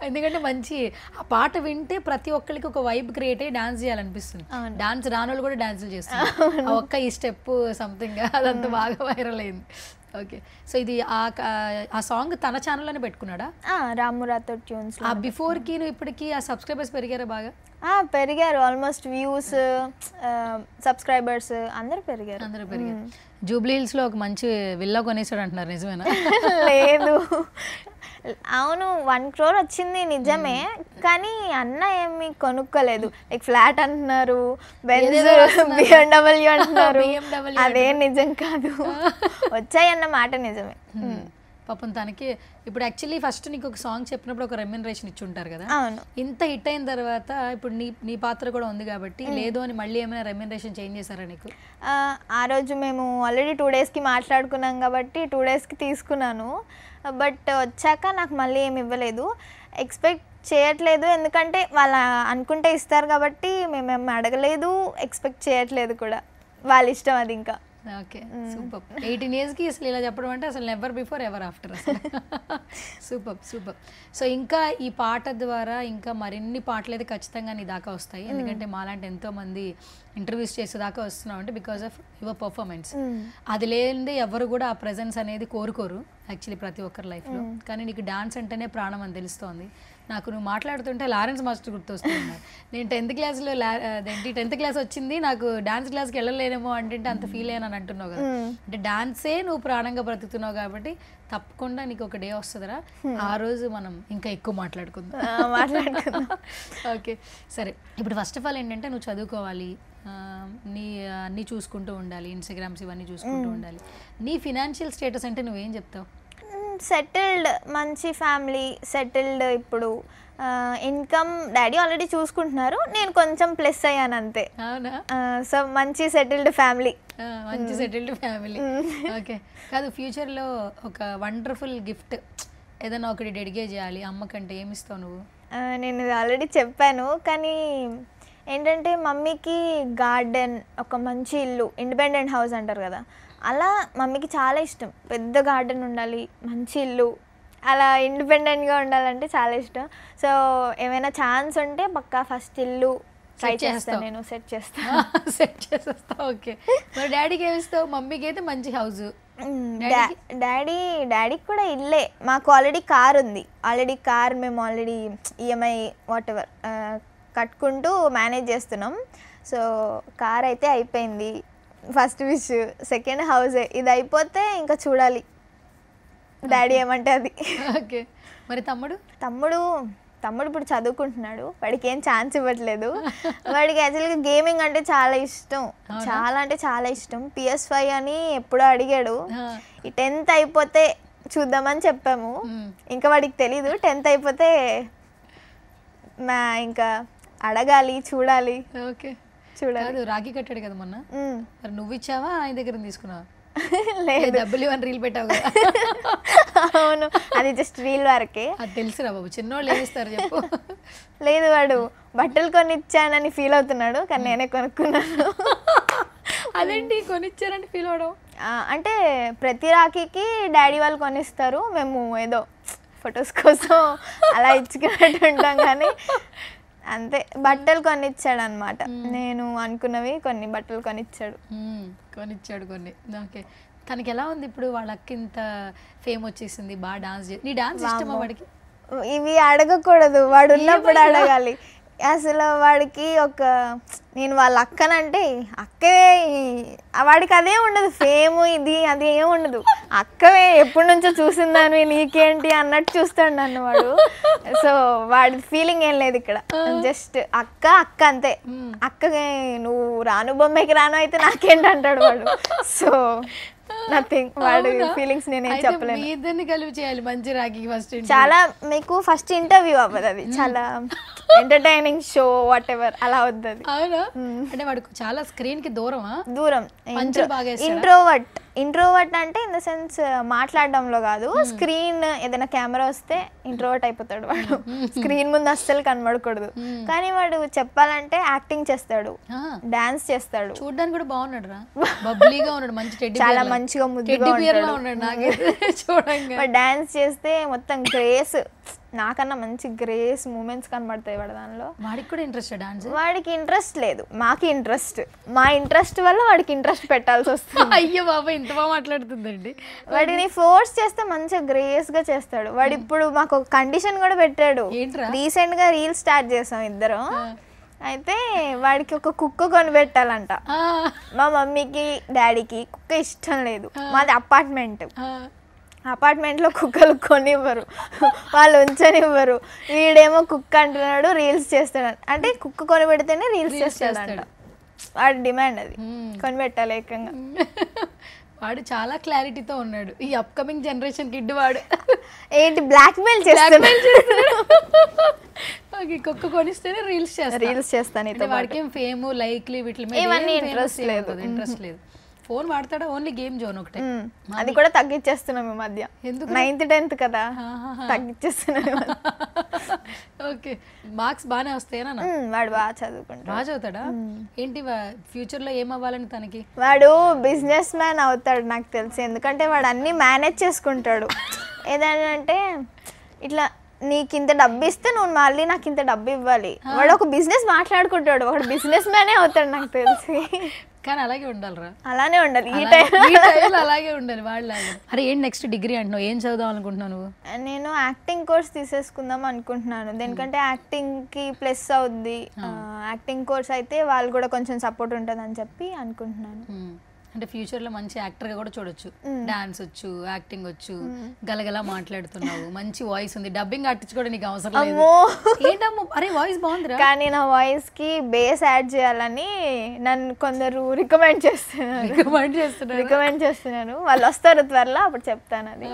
ఎందుకంటే మంచి ఆ పాట వింటే ప్రతి ఒక్కరికి ఒక వైబ్ క్రియేట్ అయ్యి డాన్స్ చేయాలనిపిస్తుంది. డాన్స్ రానోళ్ళు కూడా డాన్సులు చేస్తున్నారు. ఆ ఒక్క ఈ స్టెప్ సంథింగ్ అదంతా బాగా వైరల్ అయింది. ఓకే. సో ఇది ఆ సాంగ్ తన ఛానల్లోనే పెట్టుకున్నాడా? రాము రాథోడ్ ట్యూన్స్. ఆ బిఫోర్కి ఇప్పటికి ఆ సబ్స్క్రైబర్స్ పెరిగారా బాగా? పెరిగారు. ఆల్మోస్ట్ వ్యూస్, సబ్స్క్రైబర్స్ అందరూ పెరిగారు. జూబ్లీ హిల్స్లో ఒక మంచి విల్లా కొనేసాడు అంటున్నారు, నిజమేనా? లేదు, అవును 1 crore వచ్చింది నిజమే, కానీ అన్న ఏమి కొనుక్కోలేదు. లైక్ ఫ్లాట్ అంటున్నారు, BMW అంటున్నారు, అదే నిజం కాదు. వచ్చాయన్న మాట నిజమే. పాపం తనకి ఇప్పుడు యాక్చువల్లీ ఫస్ట్ నీకు ఒక సాంగ్ చెప్పినప్పుడు ఒక రెమ్యునరేషన్ ఇచ్చి ఉంటారు కదా. అవును. ఇంత హిట్ అయిన తర్వాత ఇప్పుడు నీ పాత్ర కూడా ఉంది కాబట్టి లేదు అని మళ్ళీ ఏమైనా రెమ్యునరేషన్ చేంజ్ చేశారా నీకు? ఆ రోజు మేము ఆల్రెడీ 2 daysకి మాట్లాడుకున్నాం కాబట్టి 2 daysకి తీసుకున్నాను. బట్ వచ్చాక నాకు మళ్ళీ ఏమి ఇవ్వలేదు. ఎక్స్పెక్ట్ చేయట్లేదు, ఎందుకంటే వాళ్ళు అనుకుంటే ఇస్తారు కాబట్టి మేమేం అడగలేదు, ఎక్స్పెక్ట్ చేయట్లేదు కూడా. వాళ్ళ ఇష్టం అది. ఇంకా ఓకే, సూపర్. 18 yearsకి అసలు ఇలా చెప్పడం అంటే అసలు నెవర్ బిఫోర్ ఎవర్ ఆఫ్టర్. అసలు సూపర్ సూపర్. సో ఇంకా ఈ పాట ద్వారా ఇంకా మరిన్ని పాటలు అయితే ఖచ్చితంగా నీ దాకా వస్తాయి. ఎందుకంటే మాలాంటి ఎంతోమంది ఇంటర్వ్యూస్ చేసేదాకా వస్తున్నావు అంటే బికాస్ ఆఫ్ యువర్ పర్ఫార్మెన్స్. అది లేనిదే ఎవరు కూడా ఆ ప్రెజెన్స్ అనేది కోరుకోరు యాక్చువల్లీ ప్రతి ఒక్కరి లైఫ్లో. కానీ నీకు డాన్స్ అంటేనే ప్రాణం అని తెలుస్తోంది నాకు. నువ్వు మాట్లాడుతుంటే లారెన్స్ మాస్టర్ గుర్తొస్తున్నారు. నేను 10th క్లాస్లో 10th క్లాస్ వచ్చింది, నాకు డాన్స్ క్లాస్కి వెళ్ళలేనేమో అంటే అంత ఫీల్ అయ్యాను అని అంటున్నావు కదా. అంటే డాన్సే నువ్వు ప్రాణంగా బ్రతుకుతున్నావు కాబట్టి తప్పకుండా నీకు ఒక డే వస్తుందిరా, ఆ రోజు మనం ఇంకా ఎక్కువ మాట్లాడుకుందాం. ఓకే సరే. ఇప్పుడు ఫస్ట్ ఆఫ్ ఆల్ ఏంటంటే నువ్వు చదువుకోవాలి, అన్నీ చూసుకుంటూ ఉండాలి, ఇన్స్టాగ్రామ్స్ ఇవన్నీ చూసుకుంటూ ఉండాలి. నీ ఫినాన్షియల్ స్టేటస్ అంటే నువ్వేం చెప్తావు? సెటిల్డ్, మంచి ఫ్యామిలీ, సెటిల్డ్. ఇప్పుడు ఇన్కమ్ డాడీ ఆల్రెడీ చూసుకుంటున్నారు, నేను కొంచెం ప్లస్ అయ్యాను అంతే. అవునా? సో మంచి సెటిల్డ్ ఫ్యామిలీ. మంచి సెటిల్డ్ ఫ్యామిలీ. ఓకే. కాదు, ఫ్యూచర్లో ఒక వండర్ఫుల్ గిఫ్ట్ ఏదైనా ఒకటి డెడికేట్ చేయాలి అమ్మకంటే ఏమి ఇస్తావు నువ్వు? నేను ఆల్రెడీ చెప్పాను, కానీ ఏంటంటే మమ్మీకి గార్డెన్, ఒక మంచి ఇల్లు, ఇండిపెండెంట్ హౌస్ అంటారు కదా, అలా మమ్మీకి చాలా ఇష్టం. పెద్ద గార్డెన్ ఉండాలి, మంచి ఇల్లు, అలా ఇండిపెండెంట్గా ఉండాలంటే చాలా ఇష్టం. సో ఏమైనా ఛాన్స్ ఉంటే పక్కా ఫస్ట్ ఇల్లు, ట్రై చేస్తాను, నేను సెట్ చేస్తాను. సెట్ చేసేస్తావు. ఓకే, మరి డాడీకి ఏమిస్తావు? మమ్మీకి అయితే మంచి హౌస్, డాడీకి కూడా ఇల్లే. మాకు ఆల్రెడీ కార్ ఉంది. మేము ఆల్రెడీ ఈఎంఐ వాట్ ఎవర్ కట్టుకుంటూ మేనేజ్ చేస్తున్నాం. సో కార్ అయితే అయిపోయింది, ఫస్ట్ విష్. సెకండ్ హౌసే. ఇది అయిపోతే ఇంకా చూడాలి డాడీ ఏమంటే అది. ఓకే, మరి తమ్ముడు ఇప్పుడు చదువుకుంటున్నాడు. వాడికి ఏం ఛాన్స్ ఇవ్వట్లేదు. వాడికి యాక్చువల్గా గేమింగ్ అంటే చాలా ఇష్టం, చాలా అంటే చాలా ఇష్టం. PS5 అని ఎప్పుడో అడిగాడు. ఈ 10th అయిపోతే చూద్దామని చెప్పాము. ఇంకా వాడికి తెలీదు. 10th అయిపోతే ఇంకా అడగాలి, చూడాలి. ఓకే, చూడాలి. రాఖీ కట్టాడు కదా మొన్న, మరి నువ్వు ఇచ్చావా ఆయన దగ్గర తీసుకున్నావా? లేదు, డబ్బులు ఇవన్నీ రీల్ పెట్టావు కదా. అవును, అది జస్ట్ రీల్ వరకే. అది తెలుసురా బాబు, చిన్నోళ్ళు ఏమిస్తారు చెప్పు. లేదు, వాడు బట్టలు కొనిచ్చానని ఫీల్ అవుతున్నాడు, కానీ నేనే కొనుక్కున్నాను. అదేంటి కొనిచ్చారని ఫీల్ అవడం? అంటే ప్రతి రాఖీకి డాడీ వాళ్ళు కొనిస్తారు, మేము ఏదో ఫొటోస్ కోసం అలా ఇచ్చుకున్నట్టు ఉంటాం. కానీ అంతే, బట్టలు కొనిచ్చాడు అనమాట. నేను అనుకున్నవి కొన్ని బట్టలు కొనిచ్చాడు. కొన్ని. ఓకే, తనకి ఎలా ఉంది ఇప్పుడు? వాళ్ళ అక్కింత ఫేమ్ వచ్చేసింది, బాగా డాన్స్ నీ డాన్స్ ఇష్టమా వాడికి? ఇవి అడగకూడదు, వాడు ఉన్నప్పుడు అడగాలి. అసలు వాడికి నేను వాళ్ళ అక్కనంటే అక్కే, వాడికి అదే ఉండదు, ఫేమ్ ఇది అది ఏం ఉండదు. అక్కవే ఎప్పటి నుంచో చూసిందాను, నీకేంటి అన్నట్టు చూస్తాడు నన్ను వాడు. సో వాడి ఫీలింగ్ ఏం లేదు ఇక్కడ, జస్ట్ అక్క అంతే. అక్కకి నువ్వు రాను బొమ్మకి రాను అయితే నాకేంటి అంటాడు వాడు. సో నథింగ్, వాడు ఫీలింగ్స్ నేనేం చెప్పలేను. ఇద్దరిని కలిపి చేయాలి మంచి రాఖీ. చాలా మీకు ఫస్ట్ ఇంటర్వ్యూ అవ్వదు, అది చాలా ఎంటర్టైనింగ్ షో వాట్ ఎవర్ అలా వద్దది. అవునా? అంటే వాడు చాలా స్క్రీన్ కి దూరం. ఇంట్రోవర్ట్ అంటే ఇన్ ద సెన్స్ మాట్లాడడంలో కాదు, స్క్రీన్ ఏదైనా కెమెరా వస్తే ఇంట్రోవర్ట్ అయిపోతాడు వాడు. స్క్రీన్ ముందు అస్సలు కనబడకూడదు. కానీ వాడు చెప్పాలంటే యాక్టింగ్ చేస్తాడు, డాన్స్ చేస్తాడు. చూడడానికి కూడా బాగున్నాడు రా, బబ్లీగా ఉన్నాడు, మంచి చాలా మంచిగా ముద్దుగా ఉన్నాడు. డాన్స్ చేస్తే మొత్తం గ్రేస్, నాకన్నా మంచి గ్రేస్ మూమెంట్స్ కనబడతాయి వాడు దానిలో. వాడికి కూడా ఇంట్రెస్ట్ డాన్స్? వాడికి ఇంట్రెస్ట్ లేదు, మాకు ఇంట్రెస్ట్. మా ఇంట్రెస్ట్ వల్ల వాడికి ఇంట్రెస్ట్ పెట్టాల్సి వస్తుంది. అయ్యో బాబా, ఇంత బాగా మాట్లాడుతుందండి. వాడిని ఫోర్స్ చేస్తే మంచిగా గ్రేస్ గా చేస్తాడు వాడు. ఇప్పుడు మాకు ఒక కండిషన్ కూడా పెట్టాడు. రీసెంట్ గా రీల్ స్టార్ట్ చేసాం ఇద్దరం. అయితే వాడికి ఒక కుక్క కొనిపెట్టాలంట. మా మమ్మీకి డాడీకి కుక్క ఇష్టం లేదు. మాది అపార్ట్మెంట్లో కుక్కలు కొనివ్వరు, వాళ్ళు ఉంచనివ్వరు. వీడేమో కుక్క అంటున్నాడు, రీల్స్ చేస్తాడు. అంటే కుక్క కొనిపెడితేనే రీల్స్ చేస్తాడంట. వాడి డిమాండ్ అది, కొనిపెట్టాలి ఏకంగా. వాడు చాలా క్లారిటీతో ఉన్నాడు ఈ అప్కమింగ్ జనరేషన్ కిడ్. వాడు ఏంటి బ్లాక్మెయిల్ చేస్తాడు. కుక్క కొనిస్తేనే రీల్స్ చేస్తాను. వాడికి ఏం ఫేమ్ లైక్లీ వీటి మీద ఇంట్రెస్ట్ లేదు. ఫోన్ వాడతాడా? ఓన్లీ గేమ్ జోన్ ఒకటే. అది కూడా తగ్గించేస్తున్నాం ఈ మధ్య. ఎందుకు? 9th 10th కదా, తగ్గించేస్తున్నాం. ఓకే, మార్క్స్ బాగానే వస్తాయనా? వాడు బాగా చదువుకుంటాడు. బాగా చదువుతాడా? ఏంటి ఫ్యూచర్ లో ఏమవ్వాలని తనకి? వాడు బిజినెస్ మ్యాన్ అవుతాడు నాకు తెలిసి. ఎందుకంటే వాడు అన్ని మేనేజ్ చేసుకుంటాడు. ఏదంటే ఇట్లా నీకు ఇంత డబ్బు ఇస్తే నువ్వు మళ్ళీ నాకు ఇంత డబ్బు ఇవ్వాలి. వాడు ఒక బిజినెస్ మాట్లాడుకుంటాడు, వాడు బిజినెస్ మ్యానే అవుతాడు నాకు తెలిసి. కానీ అలాగే ఉండాలిరా, అలానే ఉండాలి, ఈ టైంలో అలాగే ఉండాలి వాళ్ళలాగా. అరే ఏంటి నెక్స్ట్ డిగ్రీ అంటున్నావు, ఏం చదువుదాం అనుకుంటున్నావు నువ్వు? నేను యాక్టింగ్ కోర్స్ తీసేసుకుందాం అనుకుంటున్నాను. దేనికంటే యాక్టింగ్కి ప్లస్ అవుద్ది. యాక్టింగ్ కోర్స్ అయితే వాళ్ళు కూడా కొంచెం సపోర్ట్ ఉంటుంది అని చెప్పి అనుకుంటున్నాను. అంటే ఫ్యూచర్ లో మంచి యాక్టర్ గా కూడా చూడొచ్చు. డాన్స్ వచ్చు, యాక్టింగ్ వచ్చు, గలగలా మాట్లాడుతున్నావు, మంచి వాయిస్ ఉంది. డబ్బింగ్ ఆర్టించుకోవడం నీకు అవసరం లేదు. ఏంటమ్మో, అరే వాయిస్ బాగుందిరా. కానీ నా వాయిస్ కి బేస్ యాడ్ చేయాలని నన్ను కొందరు రికమెండ్ చేస్తున్నాను. వాళ్ళు వస్తారు త్వరలో, అప్పుడు చెప్తాను. అది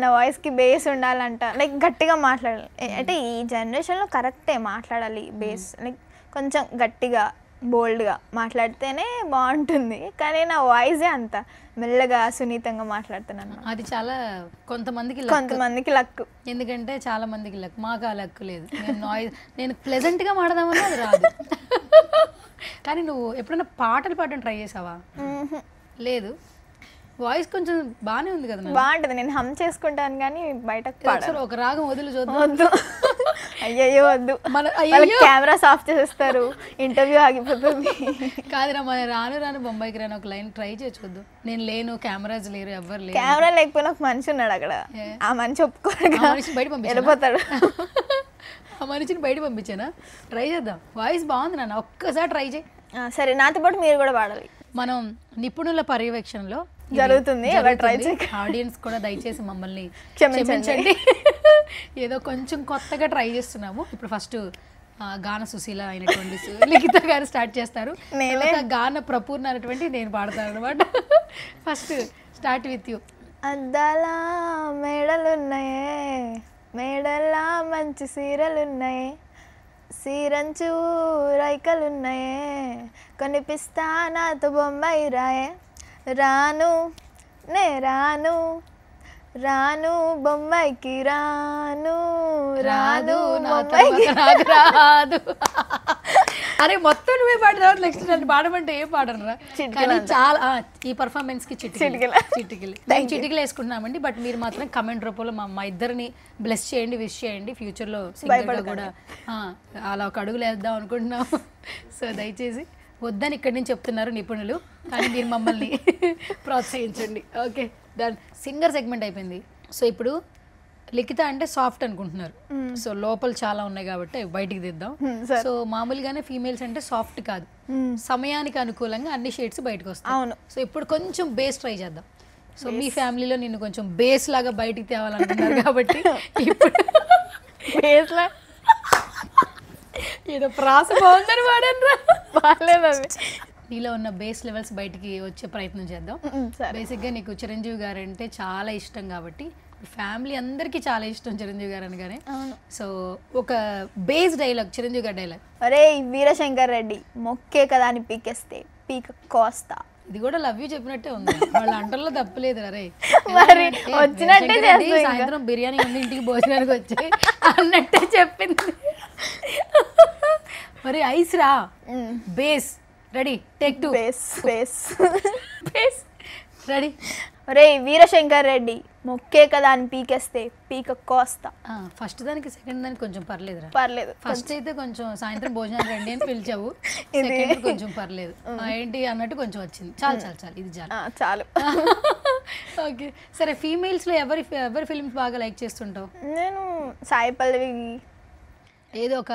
నా వాయిస్ కి బేస్ ఉండాలంట, లైక్ గట్టిగా మాట్లాడాలి. అంటే ఈ జనరేషన్ లో కరెక్టే మాట్లాడాలి, బేస్ లైక్ కొంచెం గట్టిగా బోల్డ్గా మాట్లాడితేనే బాగుంటుంది. కానీ నా వాయిసే అంత మెల్లగా సున్నితంగా మాట్లాడుతున్నాను. అది చాలా కొంతమందికి లక్. ఎందుకంటే చాలా మందికి లక్, మాకు ఆ లక్ లేదు. నేను ప్లెజెంట్గా మాట్లాడదామని అది రాదు. కానీ నువ్వు ఎప్పుడైనా పాటలు పాడడం ట్రై చేసావా? లేదు. వాయిస్ కొంచెం బాగానే ఉంది కదా? బాగుంటుంది, నేను హమ్ చేసుకుంటాను కానీ బయటకు పాడను. ఒక రాగం వదిలి చూద్దాం. వద్దు, అయ్యయ్యో వద్దు, మన వాళ్ళకి కెమెరాస్ ఆఫ్ చేసేస్తారు, ఇంటర్వ్యూ ఆగిపోతుంది. కాదురా మన రాను రాను బొంబాయికి రాను ఒక లైన్ ట్రై చేయొద్దు. నేను లేను, కెమెరాస్ లేరు, ఎవ్వరు లేరు. కెమెరా లేకపోయినా ఒక మనిషి ఉన్నాడు అక్కడ, ఆ మనిషి ఒప్పుకోరు, బయట వెళ్ళిపోతాడు. ఆ మనిషిని బయట పంపించానా? ట్రై చేద్దాం. వాయిస్ బాగుంది నాన్న, ఒక్కసారి ట్రై చేయి. సరే, నాతో పాటు మీరు కూడా పాడాలి. మనం నిపుణుల పర్యవేక్షణలో జరుగుతుంది. ఆడియన్స్ కూడా దయచేసి మమ్మల్ని క్షమించండి. ఏదో కొంచెం కొత్తగా ట్రై చేస్తున్నాము. ఇప్పుడు ఫస్ట్ గాన సుశీల అయినటువంటి లిఖిత గారు స్టార్ట్ చేస్తారు. గాన ప్రపూర్ణ అనేటువంటి నేను పాడతాను అనమాట. First start with you. అద్దాలా మేడలున్నాయే, మేడల్లా మంచి సీరలున్నాయే, సీరంచు రైకలున్నాయే, కొనిపిస్తా నాతో బొంబాయి రాయే, రాను నే రాను, రాను బొంబాయికి రాను, రాను బొంబాయికి రాదు. అరే మొత్తం నువ్వే పాడతావు, నెక్స్ట్ నన్ను పాడమంటే ఏం పాడరా? కానీ చాలా ఈ పర్ఫార్మెన్స్ కి చిటికలు వేసుకుంటున్నామండి. బట్ మీరు మాత్రం కమెంట్ రూపంలో మా ఇద్దరిని బ్లెస్ చేయండి, విష్ చేయండి. ఫ్యూచర్ లో సింగర్ కూడా అలా ఒక అడుగులు వేద్దాం అనుకుంటున్నాం. సో దయచేసి వద్దని ఇక్కడి నుంచి చెప్తున్నారు నిపుణులు, కానీ మీరు మమ్మల్ని ప్రోత్సహించండి. Okay done. సింగర్ సెగ్మెంట్ అయిపోయింది. సో ఇప్పుడు లిఖిత అంటే సాఫ్ట్ అనుకుంటున్నారు. సో లోపల చాలా ఉన్నాయి కాబట్టి బయటికి దిద్దాం. సో మామూలుగానే ఫీమేల్స్ అంటే సాఫ్ట్ కాదు, సమయానికి అనుకూలంగా అన్ని షేడ్స్ బయటకు వస్తాయి. సో ఇప్పుడు కొంచెం బేస్ ట్రై చేద్దాం. సో మీ ఫ్యామిలీలో నిన్ను కొంచెం బేస్ లాగా బయటికి తేవాలనుకున్నారు కాబట్టి ఇప్పుడు బేస్ లా ఏదో ప్రాస బాగుందని వాడనరా, బాగాలేదు అది. నీలో ఉన్న బేస్ లెవెల్స్ బయటికి వచ్చే ప్రయత్నం చేద్దాం. బేసిక్గా నీకు చిరంజీవి గారు అంటే చాలా ఇష్టం కాబట్టి ఫ్యామిలీ అందరికీ చాలా ఇష్టం చిరంజీవి గారు అనగానే. సో ఒక బేస్ డైలాగ్, చిరంజీవి గారి డైలాగ్. అరే వీరశంకర్ రెడ్డి మొక్కే కదా అని పీకేస్తే పీక కోస్తా. ఇది కూడా లవ్ యూ చెప్పినట్టే ఉంది, వాళ్ళ అంటల్లో తప్పలేదు. అరే సాయంత్రం బిర్యానీ ఉంది, ఇంటికి భోజనానికి వచ్చాయి అన్నట్టే చెప్పింది. మరి ఐస్ రా, base ready, take two. Base ready. అరే వీరశంకర్ రెడ్డి మొక్కే కదా అని పీకేస్తే పీక కోస్తా. ఫస్ట్ దానికి సెకండ్ దానికి కొంచెం పర్లేదురా, పర్లేదు. ఫస్ట్ అయితే కొంచెం సాయంత్రం భోజనాలు రండి అని పిలిచావు, సెకండ్ కొంచెం పర్లేదు ఏంటి అన్నట్టు కొంచెం వచ్చింది. చాలు చాలు చాలు, ఇది చాలు. ఓకే సరే, ఫీమేల్స్ లో ఎవరి ఫిల్మ్స్ బాగా లైక్ చేస్తుంటావు? నేను సాయి పల్లవి. ఏదో ఒక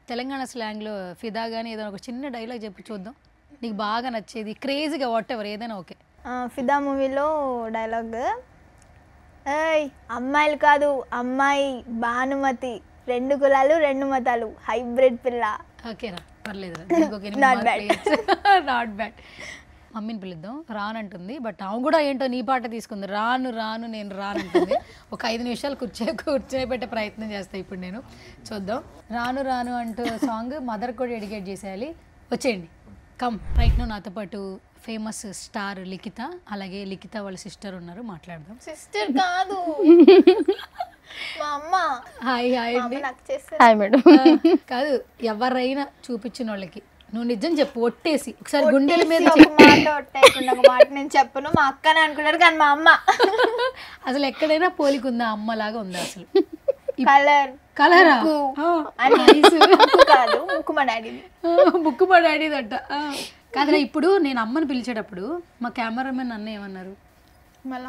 తెలంగాణ స్లాంగ్లో ఫిదా కానీ ఏదో ఒక చిన్న డైలాగ్ చెప్పి చూద్దాం, నీకు బాగా నచ్చేది, క్రేజీగా వాట్ ఎవర్ ఏదైనా ఓకే. ఫిదా మూవీలో డైలాగ్, ఏయ్ అమ్మాయిలు కాదు అమ్మాయి భానుమతి, 2 కులాలు 2 మతాలు, హైబ్రిడ్ పిల్ల. ఓకేరా పర్లేదు, నాట్ బ్యాడ్. మమ్మీని పిలుద్దాం. రానంటుంది, బట్ ఆమె కూడా ఏంటో నీ పాట తీసుకుంది. రాను రాను నేను రానంటుంది. ఒక 5 నిమిషాలు కూర్చోబెట్టే ప్రయత్నం చేస్తాను ఇప్పుడు నేను, చూద్దాం. రాను రాను అంటూ సాంగ్ మదర్ కూడా డెడికేట్ చేసేయాలి. వచ్చేయండి, కమ్ రైట్. నాతో పాటు ఫేమస్ స్టార్ లిఖిత, అలాగే లిఖిత వాళ్ళ సిస్టర్ ఉన్నారు, మాట్లాడదాం. సిస్టర్ కాదు మా అమ్మ. హాయ్ హాయ్ అండి. Hi madam. కాదు, ఎవరైనా చూపించిన వాళ్ళకి నువ్వు నిజం చెప్పు, ఒట్టేసి ఒకసారి గుండెల మీద మాట నేను చెప్పను, మా అక్కనే అనుకున్నారు కానీ మా అమ్మ. అసలు ఎక్కడైనా పోలికుందా? అమ్మలాగా ఉందా అసలు? కలరా కాదు, ముక్కు మా డాడీదంట. కాదురా, ఇప్పుడు నేను అమ్మని పిలిచేటప్పుడు మా కెమెరామెన్ అన్న ఏమన్నారు? వాళ్ళ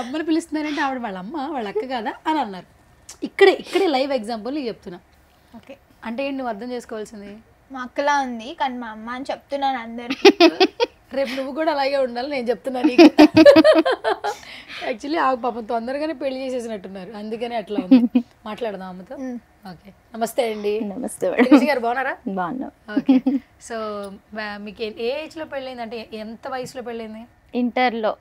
అమ్మని పిలుస్తున్నారంటే ఆవిడ వాళ్ళ అమ్మ, వాళ్ళ అక్క కదా అని అన్నారు. ఇక్కడే లైవ్ ఎగ్జాంపుల్ నీకు చెప్తున్నా. ఓకే అంటే ఏంటి నువ్వు అర్థం చేసుకోవాల్సింది? మా అక్కలా ఉంది కానీ మా అమ్మ అని చెప్తున్నాను అందరికి. రేపు నువ్వు కూడా అలాగే ఉండాలి నేను చెప్తున్నాను నీకు. యాక్చువల్లీ ఆ పాపం తొందరగానే పెళ్లి చేసేసినట్టున్నారు, అందుకనే అట్లా ఉంది. మాట్లాడదాం అమ్మతో. ఓకే నమస్తే అండి. నమస్తే గారు, బాగున్నారా? బాగున్నా. ఓకే సో మీకు ఏ ఏజ్ లో పెళ్ళైంది, అంటే ఎంత వయసులో పెళ్ళైంది? ఇంటర్లో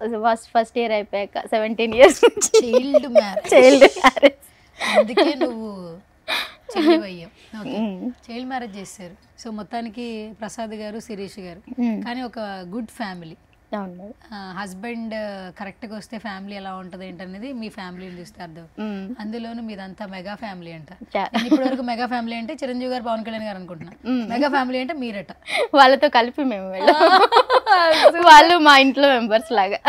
ఫస్ట్ ఇయర్ అయిపోయాక 17 years. Child marriage. అందుకే నువ్వు చైల్డ్ మ్యారేజ్ చేశారు. సో మొత్తానికి ప్రసాద్ గారు, శిరీష్ గారు, కానీ ఒక గుడ్ ఫ్యామిలీ. హస్బెండ్ కరెక్ట్ గా వస్తే ఫ్యామిలీ ఎలా ఉంటది ఏంటనేది మీ ఫ్యామిలీని చూస్తే అర్థం. అందులోనూ మీదంతా మెగా ఫ్యామిలీ అంట. ఇప్పటి వరకు మెగా ఫ్యామిలీ అంటే చిరంజీవి గారు, పవన్ కళ్యాణ్ గారు అనుకుంటున్నా. మెగా ఫ్యామిలీ అంటే మీరట. వాళ్ళతో కలిపి మేము వెళ్ళాం, వాళ్ళు మా ఇంట్లో మెంబర్స్ లాగా.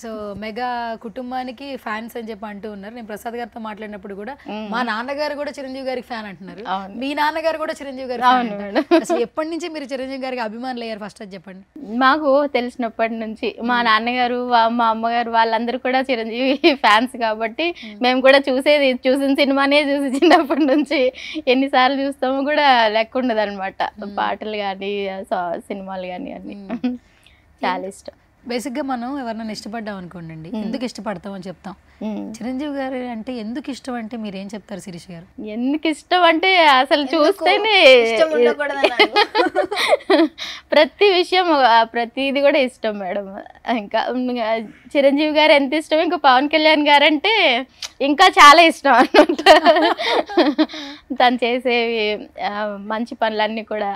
సో మెగా కుటుంబానికి ఫ్యాన్స్ అని చెప్పి అంటూ ఉన్నారు. నేను ప్రసాద్ గారితో మాట్లాడినప్పుడు కూడా మా నాన్నగారు కూడా చిరంజీవి గారికి ఫ్యాన్ అంటున్నారు, మీ నాన్నగారు కూడా చిరంజీవి గారి fan అంటారు. అసలు ఎప్పటి నుంచి మీరు చిరంజీవి గారికి అభిమానులు అయ్యారు ఫస్ట్ అది చెప్పండి. మాకు తెలిసినప్పటి నుంచి మా నాన్నగారు మా అమ్మగారు వాళ్ళందరూ కూడా చిరంజీవి ఫ్యాన్స్ కాబట్టి మేము కూడా చూసిన సినిమానే చూసి చిన్నప్పటి నుంచి ఎన్నిసార్లు చూస్తామో కూడా లెక్క ఉండదు అనమాట. పాటలు కానీ సినిమాలు కానీ అన్ని చాలా ఇష్టం. బేసిక్గా మనం ఎవరినైనా ఇష్టపడ్డాం అనుకోండి, ఎందుకు ఇష్టపడతాం అని చెప్తాం. చిరంజీవి గారు అంటే ఎందుకు ఇష్టం అంటే మీరు ఏం చెప్తారు శిరీష్ గారు? ఎందుకు ఇష్టం అంటే అసలు చూస్తేనే ప్రతి విషయం ప్రతిది కూడా ఇష్టం మేడం. ఇంకా చిరంజీవి గారు ఎంత ఇష్టం, ఇంకా పవన్ కళ్యాణ్ గారు అంటే ఇంకా చాలా ఇష్టం అన్నమాట. తను చేసేవి మంచి పనులన్నీ కూడా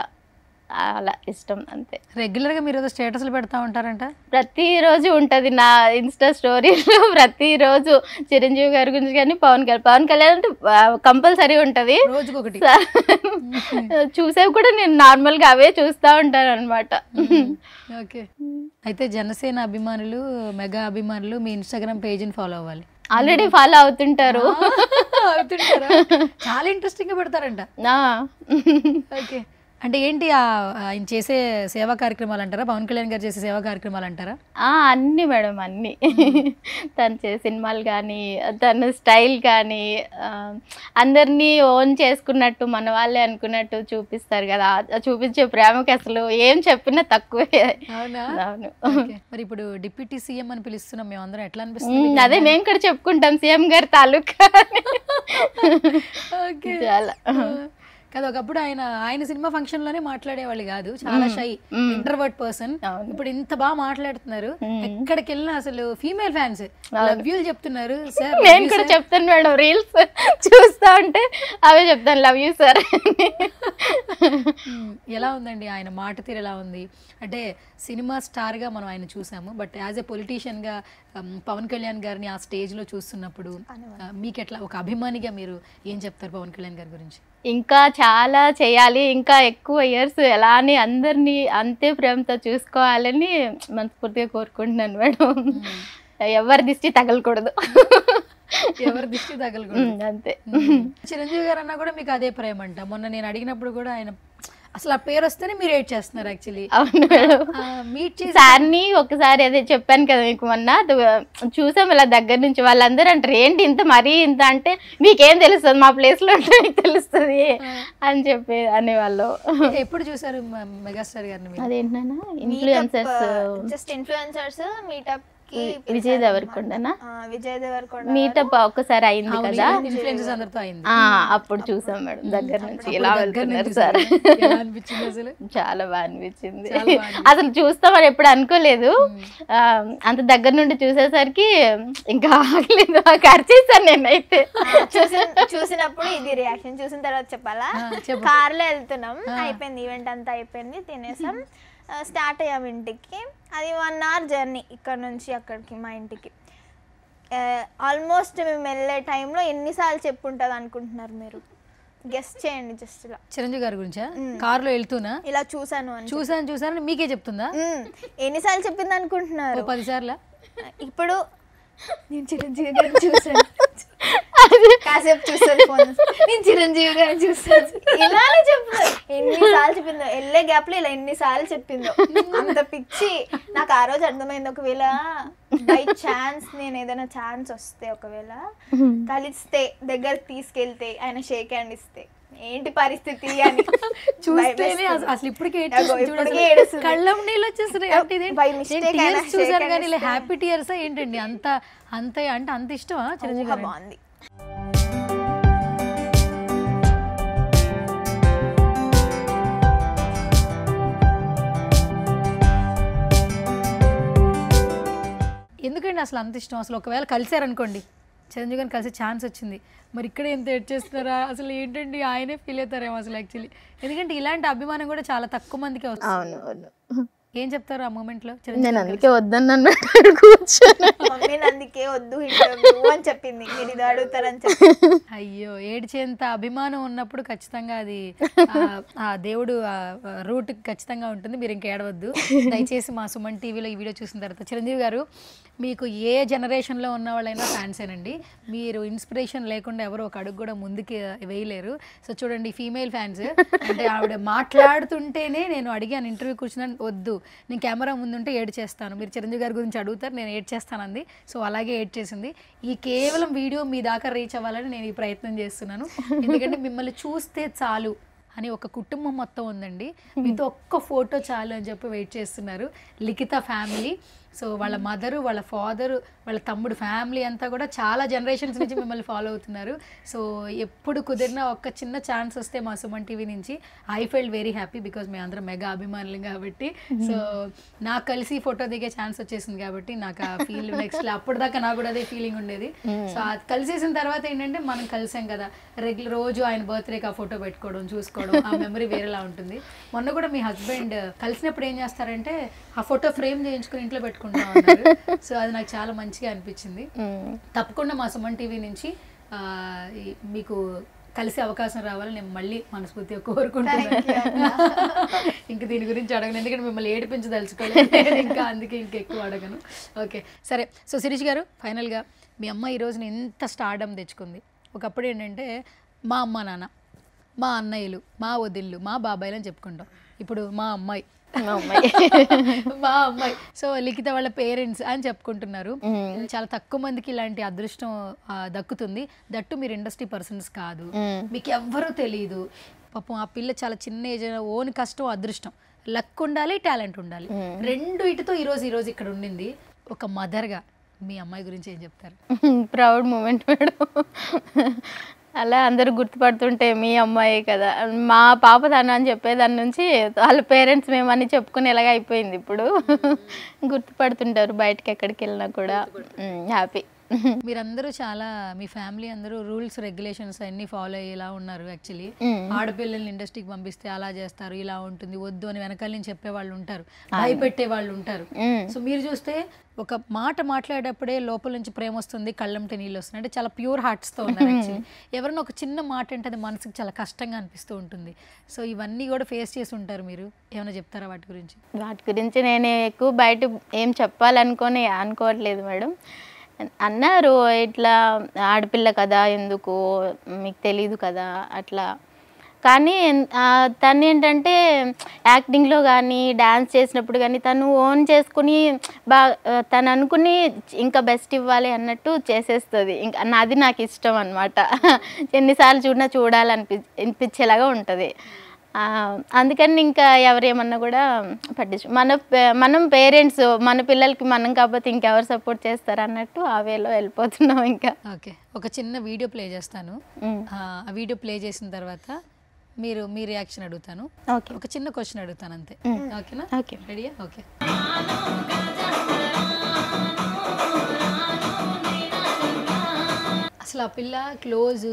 అలా ఇష్టం అంతే. రెగ్యులర్గా మీరు ఏదో స్టేటస్లు పెడతా ఉంటారంట, ప్రతిరోజు ఉంటుంది నా ఇన్స్టా స్టోరీలో. ప్రతిరోజు చిరంజీవి గారి గురించి కానీ పవన్ కళ్యాణ్ అంటే కంపల్సరీ ఉంటుంది. రోజుకొకటి చూసేవి కూడా నేను నార్మల్గా అవే చూస్తూ ఉంటాను అనమాట. ఓకే, అయితే జనసేన అభిమానులు మెగా అభిమానులు మీ ఇన్స్టాగ్రామ్ పేజీని ఫాలో అవ్వాలి. ఆల్రెడీ ఫాలో అవుతుంటారు. చాలా ఇంట్రెస్టింగ్గా పెడతారంట. ఓకే, అంటే ఏంటి ఆయన చేసే సేవా కార్యక్రమాలు అంటారా, పవన్ కళ్యాణ్ గారు చేసే సేవా కార్యక్రమాలు అంటారా? అన్ని మేడం అన్ని. తను చేసే సినిమాలు కానీ తన స్టైల్ కానీ అందరినీ ఓన్ చేసుకున్నట్టు మన వాళ్ళే అనుకున్నట్టు చూపిస్తారు కదా. చూపించే ప్రేమకి అసలు ఏం చెప్పినా తక్కువే. అవునా? అవును. మరి ఇప్పుడు డిప్యూటీ సీఎం అని పిలుస్తున్నాం మేము అందరం, ఎట్లా అనిపిస్తుంది? అదే మేము కూడా చెప్పుకుంటాం సీఎం గారి తాలూకా. చాలా కదా, ఒకప్పుడు ఆయన సినిమా ఫంక్షన్ లోనే మాట్లాడేవాళ్ళు కాదు, చాలా షై ఇంట్రోవర్ట్ పర్సన్. ఇప్పుడు ఇంత బాగా మాట్లాడుతున్నారు, ఎక్కడికి వెళ్ళినా అసలు ఫీమేల్ ఫ్యాన్స్ లవ్ యూ చెప్తున్నారు. సార్ నేను కూడా చెప్తాను మేడం, రీల్స్ చూస్తా ఉంటే అవే చెప్తాను, లవ్ యూ సార్. ఎలా ఉందండి ఆయన మాట తీరు, ఎలా ఉంది అంటే సినిమా స్టార్ గా మనం ఆయన చూసాము, బట్ యాజ్ ఎ పొలిటీషియన్ గా పవన్ కళ్యాణ్ గారిని ఆ స్టేజ్ లో చూస్తున్నప్పుడు మీకు ఎట్లా, ఒక అభిమానిగా మీరు ఏం చెప్తారు పవన్ కళ్యాణ్ గారి గురించి? ఇంకా చాలా చేయాలి, ఇంకా ఎక్కువ ఇయర్స్ ఎలా అని అందరినీ అంతే ప్రేమతో చూసుకోవాలని మనస్ఫూర్తిగా కోరుకుంటున్నాను మేడం. ఎవరి దిష్టి తగలకూడదు, ఎవరి దిష్టి తగలకూడదు, అంతే. చిరంజీవి గారు అన్నా కూడా మీకు అదే ప్రేమ అంట. మొన్న నేను అడిగినప్పుడు కూడా ఆయన అసలు ఆ పేరు వస్తేనే మీరు ఏడ్ చేస్తున్నారు యాక్చువల్లీ. అవును మేడం, మీట్ చేసి సార్ని ఒకసారి అదే చెప్పాను కదా మీకు మొన్న, చూసాం ఇలా దగ్గర నుంచి. వాళ్ళందరూ అంటారు ఏంటి ఇంత మరీ ఇంత అంటే, మీకేం తెలుస్తుంది మా ప్లేస్ లో ఉంటే మీకు తెలుస్తుంది అని చెప్పి అనేవాళ్ళు. ఎప్పుడు చూసారు మెగాస్టార్ గారిని? అదేంటన్నా influencers, just influencers meetup Vijay దేవరకొండనా మీటప్ ఒక్కసారి అయింది కదా, అప్పుడు చూసాం మేడం దగ్గర నుంచి. ఇలా వెళ్తున్నారు సార్, చాలా బాగా అనిపించింది. అసలు చూస్తామని ఎప్పుడు అనుకోలేదు, అంత దగ్గర నుండి చూసేసరికి ఇంకా ఆగలేదు, ఖర్చేసాను నేనైతే. చూసినప్పుడు ఇది రియాక్షన్, చూసిన తర్వాత చెప్పాలా? కార్లో వెళ్తున్నాం, అయిపోయింది ఈవెంట్ అంతా అయిపోయింది, తినేసాం, స్టార్ట్ అయ్యాం ఇంటికి. అది 1 hour జర్నీ ఇక్కడ నుంచి అక్కడికి మా ఇంటికి. ఆల్మోస్ట్ మేము వెళ్ళే టైంలో ఎన్నిసార్లు చెప్పుంటుంది అనుకుంటున్నారు మీరు? గెస్ట్ చేయండి. జస్ట్ ఇలా చిరంజీవి గారి గురించా? కార్లో వెళ్తున్నా ఇలా చూసాను మీకే చెప్తుందా? ఎన్నిసార్లు చెప్పింది అనుకుంటున్నారు? 10 సార్లు. ఇప్పుడు నేను చిరంజీవి గారిని చూసాను, కాసేపు చూసాను ఫోన్, నేను చిరంజీవి గారిని చూసాను, ఇలానే చెప్తాను. ఎన్నిసార్లు చెప్పిందో, వెళ్ళే గ్యాప్ లో ఇలా ఎన్నిసార్లు చెప్పిందో, అంత పిచ్చి. నాకు ఆ రోజు అర్థమైంది, ఒకవేళ బై ఛాన్స్ నేను ఏదైనా ఛాన్స్ వస్తే, ఒకవేళ కలిస్తే, దగ్గరకు తీసుకెళ్తే, ఆయన షేక్ హ్యాండ్ ఇస్తే ఏంటి పరిస్థితి అని చూస్తేనే అసలు ఇప్పటికే కళ్ళం నీళ్ళు వచ్చేస్తున్నాయి. చూసారు కానీ ఇలా హ్యాపీ టీయర్స్ ఏంటండి? అంత అంటే అంత ఇష్టమా చిరంజీవి గారు? బాగుంది. ఎందుకండి అసలు అంత ఇష్టం? అసలు ఒకవేళ కలిసారనుకోండి, చిరంజీవి గారిని కలిసే ఛాన్స్ వచ్చింది, మరి ఇక్కడ ఎంత ఎడ్ చేస్తున్నారా అసలు ఏంటండి? ఆయనే ఫీల్ అవుతారేమో అసలు యాక్చువల్లీ, ఎందుకంటే ఇలాంటి అభిమానం కూడా చాలా తక్కువ మందికి వస్తుంది. అవును. ఏం చెప్తారు ఆ మూమెంట్ లో? నేను అందుకే వద్దన్నాను కూర్చొని. మమ్మీ అందుకే వద్దు ఇంటర్వ్యూ అని చెప్పింది, మీరు ఇది అడుగుతారని చెప్పి. అయ్యో, ఏడ్చేంత అభిమానం ఉన్నప్పుడు ఖచ్చితంగా అది ఆ దేవుడు రూట్ ఖచ్చితంగా ఉంటుంది. మీరు ఇంకా ఏడవద్దు దయచేసి. మా సుమన్ టీవీలో ఈ వీడియో చూసిన తర్వాత చిరంజీవి గారు మీకు ఏ జనరేషన్లో ఉన్న వాళ్ళైనా ఫ్యాన్సేనండి. మీరు ఇన్స్పిరేషన్ లేకుండా ఎవరు ఒక అడుగు కూడా ముందుకి వేయలేరు. సో చూడండి, ఫీమేల్ ఫ్యాన్స్ అంటే ఆవిడ మాట్లాడుతుంటేనే నేను అడిగాను, ఇంటర్వ్యూ కూర్చున్నాను, వద్దు నేను కెమెరా ముందుంటే ఏడ్ చేస్తాను, మీరు చిరంజీవి గారి గురించి అడుగుతారు నేను ఏడ్ చేస్తానంది. సో అలాగే ఏడ్ చేసింది. ఈ కేవలం వీడియో మీ దాకా రీచ్ అవ్వాలని నేను ఈ ప్రయత్నం చేస్తున్నాను. ఎందుకంటే మిమ్మల్ని చూస్తే చాలు అని ఒక కుటుంబం మొత్తం ఉందండి, మీతో ఒక్క ఫోటో చాలు అని చెప్పి వెయిట్ చేస్తున్నారు లిఖిత ఫ్యామిలీ. సో వాళ్ళ మదరు, వాళ్ళ ఫాదరు, వాళ్ళ తమ్ముడు ఫ్యామిలీ అంతా కూడా చాలా జనరేషన్స్ నుంచి మిమ్మల్ని ఫాలో అవుతున్నారు. సో ఎప్పుడు కుదిరినా ఒక్క చిన్న ఛాన్స్ వస్తే మా సుమన్ టీవీ నుంచి I felt very happy because మేము అందరం మెగా అభిమానులు కాబట్టి. సో నాకు కలిసి ఫోటో దిగే ఛాన్స్ వచ్చేసింది కాబట్టి నాకు ఆ ఫీల్ నెక్స్ట్ అప్పటిదాకా నాకు కూడా అదే ఫీలింగ్ ఉండేది. సో అది కలిసేసిన తర్వాత ఏంటంటే మనం కలిసాం కదా, రెగ్యులర్ రోజు ఆయన బర్త్డేకి ఆ ఫోటో పెట్టుకోవడం చూసుకోవడం, ఆ మెమరీ వేరేలా ఉంటుంది. మొన్న కూడా మీ హస్బెండ్ కలిసినప్పుడు ఏం చేస్తారంటే ఆ ఫోటో ఫ్రేమ్ చేయించుకుని ఇంట్లో పెట్టుకుంటా ఉన్నారు. సో అది నాకు చాలా మంచిగా అనిపించింది. తప్పకుండా మా సుమన్ టీవీ నుంచి మీకు కలిసే అవకాశం రావాలని నేను మళ్ళీ మనస్ఫూర్తిగా కోరుకుంటున్నాను. ఇంక దీని గురించి అడగను, ఎందుకంటే మిమ్మల్ని ఏడిపించదలుచుకోలేదు ఇంకా, అందుకే ఇంకెక్కువ అడగను. ఓకే సరే. సో శిరీష్ గారు, ఫైనల్గా మీ అమ్మ ఈ రోజున ఎంత స్టార్డమ్ తెచ్చుకుంది. ఒకప్పుడు ఏంటంటే మా అమ్మ నాన్న, మా అన్నయ్యలు, మా వదిళ్ళు, మా బాబాయిలు అని చెప్పుకుంటాం. ఇప్పుడు మా అమ్మాయి మా అమ్మాయి. సో లిఖిత వాళ్ళ పేరెంట్స్ అని చెప్పుకుంటున్నారు. చాలా తక్కువ మందికి ఇలాంటి అదృష్టం దక్కుతుంది. దట్టు మీరు ఇండస్ట్రీ పర్సన్స్ కాదు, మీకు ఎవ్వరూ తెలియదు. పాపం ఆ పిల్ల చాలా చిన్న ఏజ్, ఓన్ కష్టం అదృష్టం, లక్ ఉండాలి, టాలెంట్ ఉండాలి, రెండు ఇటుతో ఈరోజు ఇక్కడ ఉండింది. ఒక మదర్గా మీ అమ్మాయి గురించి ఏం చెప్తారు? Proud moment madam. అలా అందరూ గుర్తుపడుతుంటే మీ అమ్మాయి కదా, మా పాప తను అని చెప్పేదాని నుంచి వాళ్ళ పేరెంట్స్ మేమని చెప్పుకునేలాగా అయిపోయింది. ఇప్పుడు గుర్తుపడుతుంటారు బయటకి ఎక్కడికి వెళ్ళినా కూడా. హ్యాపీ. మీరందరూ చాలా, మీ ఫ్యామిలీ అందరూ రూల్స్ రెగ్యులేషన్స్ అన్ని ఫాలో అయ్యేలా ఉన్నారు. యాక్చువల్లీ ఆడపిల్లల్ని ఇండస్ట్రీకి పంపిస్తే అలా చేస్తారు, ఇలా ఉంటుంది, వద్దు అని వెనకాల నుంచి చెప్పే వాళ్ళు ఉంటారు, భయపెట్టే వాళ్ళు ఉంటారు. సో మీరు చూస్తే ఒక మాట మాట్లాడేటప్పుడే లోపల నుంచి ప్రేమ వస్తుంది, కళ్ళంటే నీళ్ళు వస్తుంది, అంటే చాలా ప్యూర్ హార్ట్స్తో ఉన్నారు. యాక్చువల్లీ ఎవరైనా ఒక చిన్న మాట అంటే అది మనసుకు చాలా కష్టంగా అనిపిస్తూ ఉంటుంది. సో ఇవన్నీ కూడా ఫేస్ చేసి ఉంటారు మీరు, ఏమైనా చెప్తారా వాటి గురించి? వాటి గురించి నేను ఎక్కువ బయట ఏం అనుకోవట్లేదు మేడం. అన్నారు ఇట్లా ఆడపిల్ల కదా, ఎందుకు మీకు తెలీదు కదా అట్లా. కానీ తను ఏంటంటే యాక్టింగ్లో కానీ డ్యాన్స్ చేసినప్పుడు కానీ తను ఓన్ చేసుకుని తను అనుకుని ఇంకా బెస్ట్ ఇవ్వాలి అన్నట్టు చేసేస్తుంది. ఇంకా అది నాకు ఇష్టం అన్నమాట. ఎన్నిసార్లు చూడాలనిపించేలాగా ఉంటుంది. అందుకని ఇంకా ఎవరేమన్నా కూడా మనం పేరెంట్స్, మన పిల్లలకి మనం కాకపోతే ఇంకెవరు సపోర్ట్ చేస్తారు అన్నట్టు ఆ వేలో వెళ్ళిపోతున్నాం ఇంకా. ఓకే, ఒక చిన్న వీడియో ప్లే చేస్తాను. ఆ వీడియో ప్లే చేసిన తర్వాత మీ రియాక్షన్ అడుగుతాను. ఒక చిన్న క్వశ్చన్ అడుగుతాను అంతే, ఓకేనా? ఓకే, రెడీయా? ఓకే. అసలు ఆ పిల్ల క్లోజ్,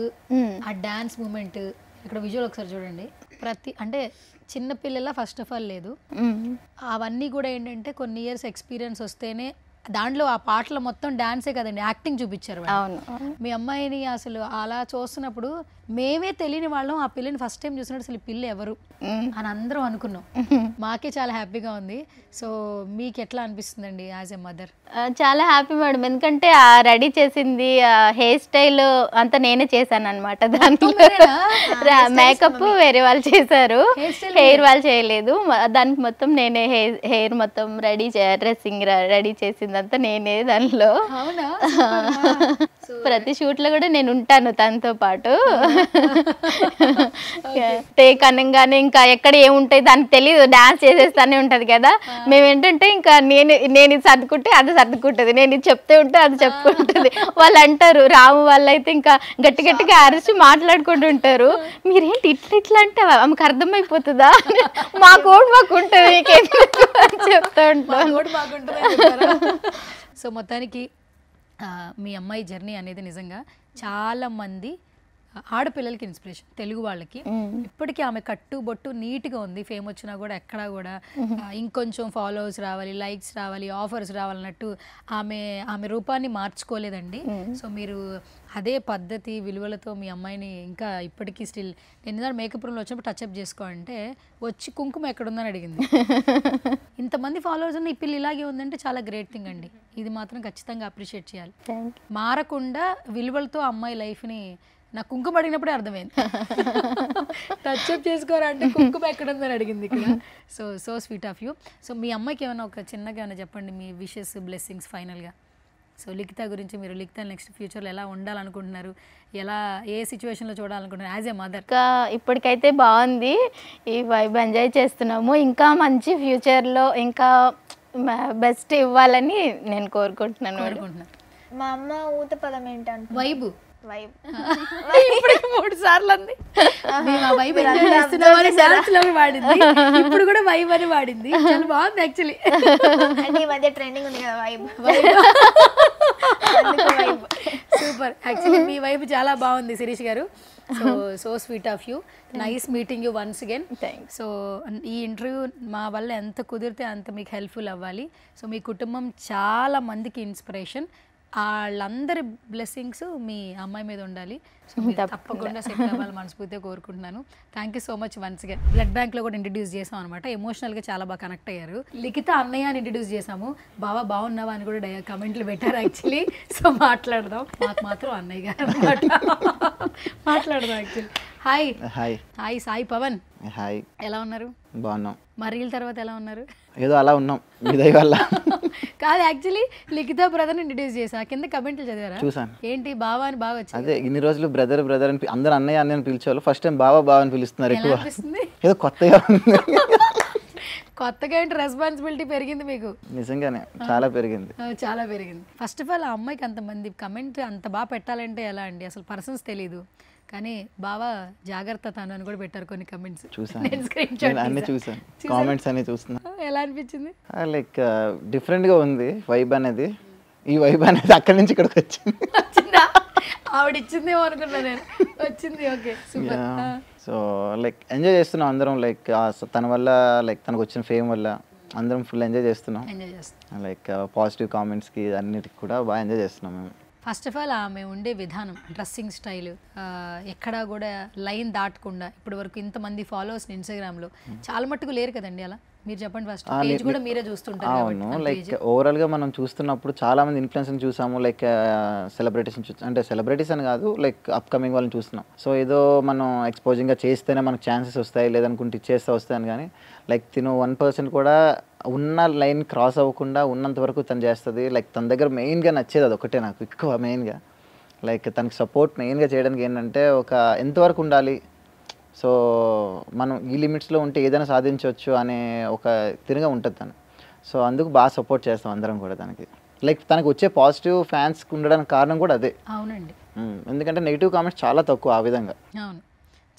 ఆ డాన్స్ మూమెంట్, ఇక్కడ విజువల్ ఒకసారి చూడండి. అంటే చిన్న పిల్లల ఫస్ట్ ఆఫ్ ఆల్ లేదు, అవన్నీ కూడా ఏంటంటే కొన్ని ఇయర్స్ ఎక్స్పీరియన్స్ వస్తేనే. దాంట్లో ఆ పాటలో మొత్తం డాన్సే కదండి, యాక్టింగ్ చూపించారు. మీ అమ్మాయిని అసలు అలా చూస్తున్నప్పుడు మేమే తెలియని వాళ్ళం ఆ పిల్లని ఫస్ట్ టైం చూసినట్టు అసలు పిల్ల ఎవరు అని అందరం అనుకున్నాం. మాకే చాలా హ్యాపీగా ఉంది. సో మీకు ఎట్లా అనిపిస్తుందండి యాజ్ ఎ మదర్? చాలా హ్యాపీ మేడం, ఎందుకంటే రెడీ చేసింది హెయిర్ స్టైల్ అంతా నేనే చేశాను అనమాట. దాంట్లో మేకప్ వేరే వాళ్ళు చేశారు, హెయిర్ వాళ్ళు చేయలేదు. దానికి మొత్తం నేనే హెయిర్ మొత్తం డ్రెస్సింగ్ రెడీ చేసిందంతా నేనే. దానిలో ప్రతి షూట్ లో కూడా నేను ఉంటాను తనతో పాటు. టేక్ అనగానే ఇంకా ఎక్కడ ఏముంటాయి దానికి తెలియదు, డాన్స్ చేసేస్తానే ఉంటది కదా. మేమేంటంటే ఇంకా నేను ఇది సర్దుకుంటే అది సర్దుకుంటది, నేను ఇది చెప్తే ఉంటే అది చెప్పుకుంటది. వాళ్ళు అంటారు, రాము వాళ్ళు అయితే ఇంకా గట్టి గట్టిగా అరిచి మాట్లాడుకుంటుంటారు. మీరేంటి ఇట్లా అంటే ఆమెకు అర్థమైపోతుందా? మాకు ఉంటుంది, చెప్తా ఉంటాను. సో మొత్తానికి మీ అమ్మాయి జర్నీ అనేది నిజంగా చాలామంది ఆడపిల్లలకి ఇన్స్పిరేషన్, తెలుగు వాళ్ళకి. ఇప్పటికీ ఆమె కట్టు బొట్టు నీట్గా ఉంది, ఫేమ్ వచ్చినా కూడా ఎక్కడా కూడా ఇంకొంచెం ఫాలోవర్స్ రావాలి, లైక్స్ రావాలి, ఆఫర్స్ రావాలన్నట్టు ఆమె రూపాన్ని మార్చుకోలేదండి. సో మీరు అదే పద్ధతి విలువలతో మీ అమ్మాయిని ఇంకా ఇప్పటికీ స్టిల్, నేను మేకప్ రూమ్లో వచ్చినప్పుడు టచ్అప్ చేసుకోవాలంటే వచ్చి కుంకుమ ఎక్కడుందని అడిగింది. ఇంతమంది ఫాలోవర్స్ ఉన్న ఈ పిల్ల ఇలాగే ఉందంటే చాలా గ్రేట్ థింగ్ అండి. ఇది మాత్రం ఖచ్చితంగా అప్రిషియేట్ చేయాలి. మారకుండా విలువలతో అమ్మాయి లైఫ్ని, నాకు కుంకుమ అడిగినప్పుడే అర్థమైంది. టచ్అప్ చేసుకోరా అంటే కుంకుమ ఎక్కడుందని అడిగింది ఇక్కడ. So sweet of you. So మీ అమ్మాయికి ఏమైనా ఒక చిన్నగా ఏమైనా చెప్పండి, మీ విషెస్, బ్లెస్సింగ్స్ ఫైనల్గా. సో లిఖిత గురించి, మీరు లిఖిత నెక్స్ట్ ఫ్యూచర్లో ఎలా ఉండాలనుకుంటున్నారు, ఎలా ఏ సిచ్యువేషన్లో చూడాలనుకుంటున్నారు యాజ్ ఏ మదర్? ఇంకా ఇప్పటికైతే బాగుంది, ఈ వైబ్ ఎంజాయ్ చేస్తున్నాము. ఇంకా మంచి ఫ్యూచర్లో ఇంకా బెస్ట్ ఇవ్వాలని నేను కోరుకుంటున్నాను. మా అమ్మ ఊత పదం ఏంటంటే వైబు. వైబ్. ఇప్పుడు 3 సార్లు అంది. మేము ఆ వైబ్ ఎంజాయ్ చేస్తున్నామని డాన్స్లో వాడింది, ఇప్పుడు కూడా వైబ్ అని వాడింది. చాలా బాగుంది యాక్చువల్లీ. అంటే ఈ మధ్య ట్రెండింగ్ ఉంది కదా వైబ్. సూపర్. యాక్చువల్లీ మీ వైబ్ చాలా బాగుంది శిరీష్ గారు. So sweet of you. Nice meeting you once again. So ఈ ఇంటర్వ్యూ మా వల్ల ఎంత కుదిరితే అంత మీకు హెల్ప్ఫుల్ అవ్వాలి. సో మీ కుటుంబం చాలా మందికి ఇన్స్పిరేషన్, వాళ్ళందరి బ్లెస్సింగ్స్ మీ అమ్మాయి మీద ఉండాలి. సో తప్పకుండా సెటిల్ అవ్వాలి మనస్ఫూర్తిగా కోరుకుంటున్నాను. Thank you so much once again. Blood బ్యాంక్లో కూడా ఇంట్రడ్యూస్ చేసాం అనమాట, ఎమోషనల్గా చాలా బాగా కనెక్ట్ అయ్యారు. లిఖిత అన్నయ్య అని ఇంట్రడ్యూస్ చేసాము, బావా బాగున్నావా అని కూడా కమెంట్లు పెట్టారు యాక్చువల్లీ. సో మాట్లాడదాం, మాకు మాత్రం అన్నయ్య గారు అనమాట. మాట్లాడదాం actually. Hi. Hi. Hi Sai Pavan. Hi. ఎలా ఉన్నారు? బాగున్నాం. మరీల తర్వాత ఎలా ఉన్నారు? ఏదో అలా ఉన్నాం మీ దయ వల్ల. కాదు యాక్చువల్లీ లిఖిత బ్రదర్ ఇంట్రడ్యూస్ చేసా, కింద కమెంట్లు చదివారా? చూసాను. ఏంటి బావా అని బాగా వచ్చింది. అదే ఇన్ని రోజులు బ్రదర్ బ్రదర్ అని అందరూ అన్నయ్య అన్నయ్య అని పిలిచేవాళ్ళు, ఫస్ట్ టైం బావా బావా అని పిలుస్తున్నారు ఎక్కువ. ఏదో కొత్తగా ఉంది. కొత్తగా ఏంటి రెస్పాన్సిబిలిటీ పెరిగింది మీకు? నిజంగానే చాలా పెరిగింది. చాలా పెరిగింది. ఫస్ట్ ఆఫ్ ఆల్ ఆ అమ్మాయికి అంతమంది కమెంట్ అంత బాగా పెట్టాలంటే ఎలా అండి, అసలు పర్సన్స్ తెలీదు. కానీ బావా జాగ్రత్త తను అని కూడా పెట్టారు కొన్ని కమెంట్స్. చూసాను, అన్ని చూసాను, కామెంట్స్ అన్ని చూస్తున్నా. ఎలా అనిపించింది? లైక్ డిఫరెంట్గా ఉంది వైబ్ అనేది. ఈ వైబ్ అనేది అక్కడి నుంచి ఇక్కడికి వచ్చింది. ఆవిడ ఇచ్చిందేమో అనుకున్నా నేను, వచ్చింది. Okay super. So like enjoy చేస్తున్నాం అందరం. లైక్ తన వల్ల, లైక్ తనకు వచ్చిన ఫేమ్ వల్ల అందరం ఫుల్ ఎంజాయ్ చేస్తున్నాం. లైక్ పాజిటివ్ కామెంట్స్కి అన్నిటికి కూడా బాగా ఎంజాయ్ చేస్తున్నాం మేము. ఫస్ట్ ఆఫ్ ఆల్ ఆమె ఉండే విధానం, డ్రెస్సింగ్ స్టైల్, ఎక్కడా కూడా లైన్ దాటకుండా ఇప్పటి వరకు ఇంతమంది ఫాలోవర్స్ ఇన్స్టాగ్రామ్లో చాలా మట్టుకు లేరు కదండి. అలా మీరు చెప్పండి. ఫస్ట్ పేజ్ కూడా మీరే చూస్తుంటారు. అవును, లైక్ ఓవరాల్గా మనం చూస్తున్నప్పుడు చాలా మంది ఇన్ఫ్లుయెన్సర్ని చూసాము. లైక్ సెలబ్రిటీస్ని అంటే సెలబ్రిటీస్ అని కాదు, లైక్ అప్కమింగ్ వాళ్ళని చూస్తున్నాం. సో ఏదో మనం ఎక్స్పోజింగ్గా చేస్తేనే మనకు ఛాన్సెస్ వస్తాయి, లేదనుకుంటే ఇచ్చేస్తే వస్తాయని. కానీ లైక్ తిను 1% కూడా ఉన్న లైన్ క్రాస్ అవ్వకుండా ఉన్నంత వరకు తను చేస్తుంది. లైక్ తన దగ్గర మెయిన్గా నచ్చేది అది ఒకటే నాకు ఎక్కువ మెయిన్గా. లైక్ తనకి సపోర్ట్ మెయిన్గా చేయడానికి ఏంటంటే ఒక ఎంతవరకు ఉండాలి, సో మనం ఈ లిమిట్స్లో ఉంటే ఏదైనా సాధించవచ్చు అనే ఒక తిరిగా ఉంటుంది తను. సో అందుకు బాగా సపోర్ట్ చేస్తాం అందరం కూడా తనకి. లైక్ తనకు వచ్చే పాజిటివ్ ఫ్యాన్స్ ఉండడానికి కారణం కూడా అదే. అవునండి. ఎందుకంటే నెగిటివ్ కామెంట్స్ చాలా తక్కువ ఆ విధంగా. అవును,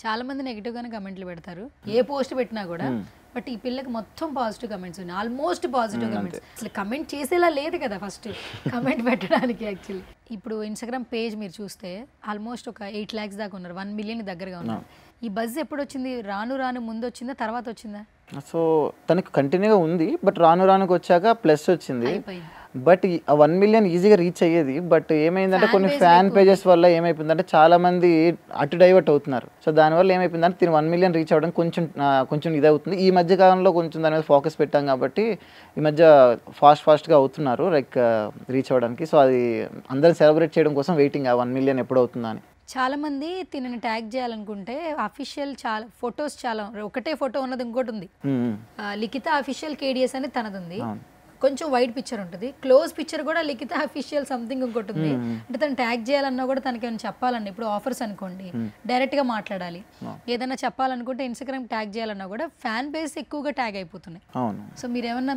చాలా మంది నెగిటివ్గానే కమెంట్లు పెడతారు ఏ పోస్ట్ పెట్టినా కూడా. బట్ ఈ పిల్లకి మొత్తం పాజిటివ్ కమెంట్స్ ఉన్నాయి, ఆల్మోస్ట్ పాజిటివ్ కమెంట్స్. అసలు కమెంట్ చేసేలా లేదు కదా ఫస్ట్ కమెంట్ పెట్టడానికి. యాక్చువల్లీ ఇప్పుడు ఇన్స్టాగ్రామ్ పేజ్ మీరు చూస్తే ఆల్మోస్ట్ ఒక 8 lakhs దాకా ఉన్నారు, 1 million దగ్గరగా ఉన్నారు. ఈ బజ్ ఎప్పుడు వచ్చింది? రాను రాను ముందు వచ్చిందా, తర్వాత వచ్చిందా? సో తనకు కంటిన్యూగా ఉంది, బట్ రాను రానుకు వచ్చాక ప్లస్ వచ్చింది. బట్ 1 million ఈజీగా రీచ్ అయ్యేది. బట్ ఏమైందంటే కొన్ని ఫ్యాన్ పేజెస్ వల్ల ఏమైపోయిందంటే చాలా మంది అటు డైవర్ట్ అవుతున్నారు. సో దానివల్ల ఏమైపోయిందంటే తిని 1 million రీచ్ అవ్వడం కొంచెం ఇది అవుతుంది. ఈ మధ్య కాలంలో కొంచెం దాని మీద ఫోకస్ పెట్టాం కాబట్టి ఈ మధ్య ఫాస్ట్గా అవుతున్నారు లైక్ రీచ్ అవ్వడానికి. సో అది అందరం సెలబ్రేట్ చేయడం కోసం వెయిటింగ్, ఆ 1 million ఎప్పుడు అవుతుందా అని. చాలా మంది తినని ట్యాగ్ చేయాలనుకుంటే అఫీషియల్ చాలా ఫొటోస్, చాలా ఒకటే ఫోటో ఉన్నది ఇంకోటి ఉంది. లిఖిత అఫీషియల్ KDS అని తనది ఉంది, కొంచెం వైడ్ పిక్చర్ ఉంటుంది, క్లోజ్ పిక్చర్ కూడా లిఖిత అఫీషియల్ సంథింగ్ ఇంకోటి ఉంది. అంటే తను ట్యాగ్ చేయాలన్నా కూడా తనకి ఏమైనా చెప్పాలండి. ఇప్పుడు ఆఫర్స్ అనుకోండి, డైరెక్ట్గా మాట్లాడాలి. ఏదైనా చెప్పాలనుకుంటే ఇన్స్టాగ్రామ్ ట్యాగ్ చేయాలన్నా కూడా ఫ్యాన్ బేస్ ఎక్కువగా ట్యాగ్ అయిపోతున్నాయి. సో మీరు ఏమన్నా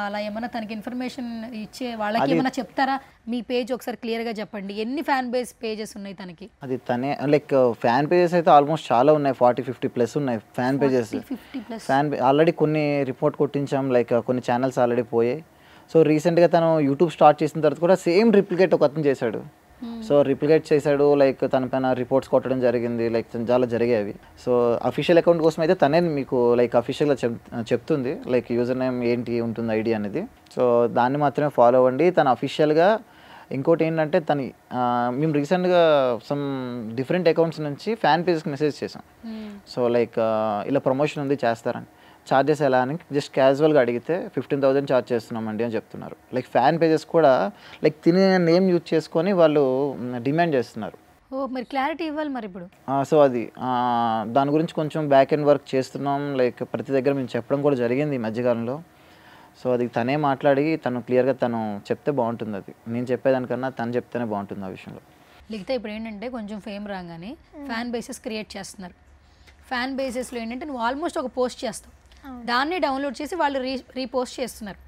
అలా ఏమన్నా తనకి ఇన్ఫర్మేషన్ ఇచ్చే వాళ్ళకి ఏమన్నా చెప్తారా? మీ పేజ్ ఒకసారి క్లియర్గా చెప్పండి, ఎన్ని ఫ్యాన్ బేస్ పేజెస్ ఉన్నాయి తనకి? అది తనే లైక్ ఫ్యాన్ పేజెస్ అయితే ఆల్మోస్ట్ చాలా ఉన్నాయి, 40-50+ ఉన్నాయి ఫ్యాన్ పేజెస్. ఆల్రెడీ కొన్ని రిపోర్ట్ కొట్టించాం, లైక్ కొన్ని ఛానల్స్ ఆల్రెడీ పోయాయి. సో రీసెంట్గా తను యూట్యూబ్ స్టార్ట్ చేసిన తర్వాత కూడా సేమ్ రిప్లికేట్ ఒక అతను చేశాడు. సో రిప్లికేట్ చేశాడు, లైక్ తన పైన రిపోర్ట్స్ కొట్టడం జరిగింది, లైక్ చాలా జరిగేవి. సో అఫీషియల్ అకౌంట్ కోసం అయితే తనే మీకు లైక్ అఫీషియల్గా చెప్తుంది లైక్ యూజర్ నేమ్ ఏంటి ఉంటుంది ఐడి అనేది. సో దాన్ని మాత్రమే ఫాలో అవ్వండి. తను అఫీషియల్గా ఇంకోటి ఏంటంటే మేము రీసెంట్గా సమ్ డిఫరెంట్ అకౌంట్స్ నుంచి ఫ్యాన్ పేజెస్కి మెసేజ్ చేసాం. సో లైక్ ఇలా ప్రమోషన్ ఉంది చేస్తారని. ఛార్జెస్ ఎలా అని జస్ట్ క్యాజువల్గా అడిగితే 15,000 ఛార్జ్ చేస్తున్నామండి అని చెప్తున్నారు. లైక్ ఫ్యాన్ పేజెస్ కూడా లైక్ తినే నేమ్ యూజ్ చేసుకొని వాళ్ళు డిమాండ్ చేస్తున్నారు. మరి క్లారిటీ ఇవ్వాలి మరి ఇప్పుడు. సో అది దాని గురించి కొంచెం బ్యాక్ ఎండ్ వర్క్ చేస్తున్నాం. లైక్ ప్రతి దగ్గర మేము చెప్పడం కూడా జరిగింది ఈ మధ్యకాలంలో. సో అది తనే మాట్లాడి తను క్లియర్గా తను చెప్తే బాగుంటుంది. అది నేను చెప్పేదానికన్నా తను చెప్తేనే బాగుంటుంది ఆ విషయంలో. లేకపోతే ఇప్పుడు ఏంటంటే కొంచెం ఫేమ్ రాగానే ఫ్యాన్ బేసెస్ క్రియేట్ చేస్తున్నారు. ఫ్యాన్ బేసెస్లో ఏంటంటే నువ్వు ఆల్మోస్ట్ ఒక పోస్ట్ చేస్తావు, దాన్ని డౌన్లోడ్ చేసి వాళ్ళు రీపోస్ట్ చేస్తున్నారు.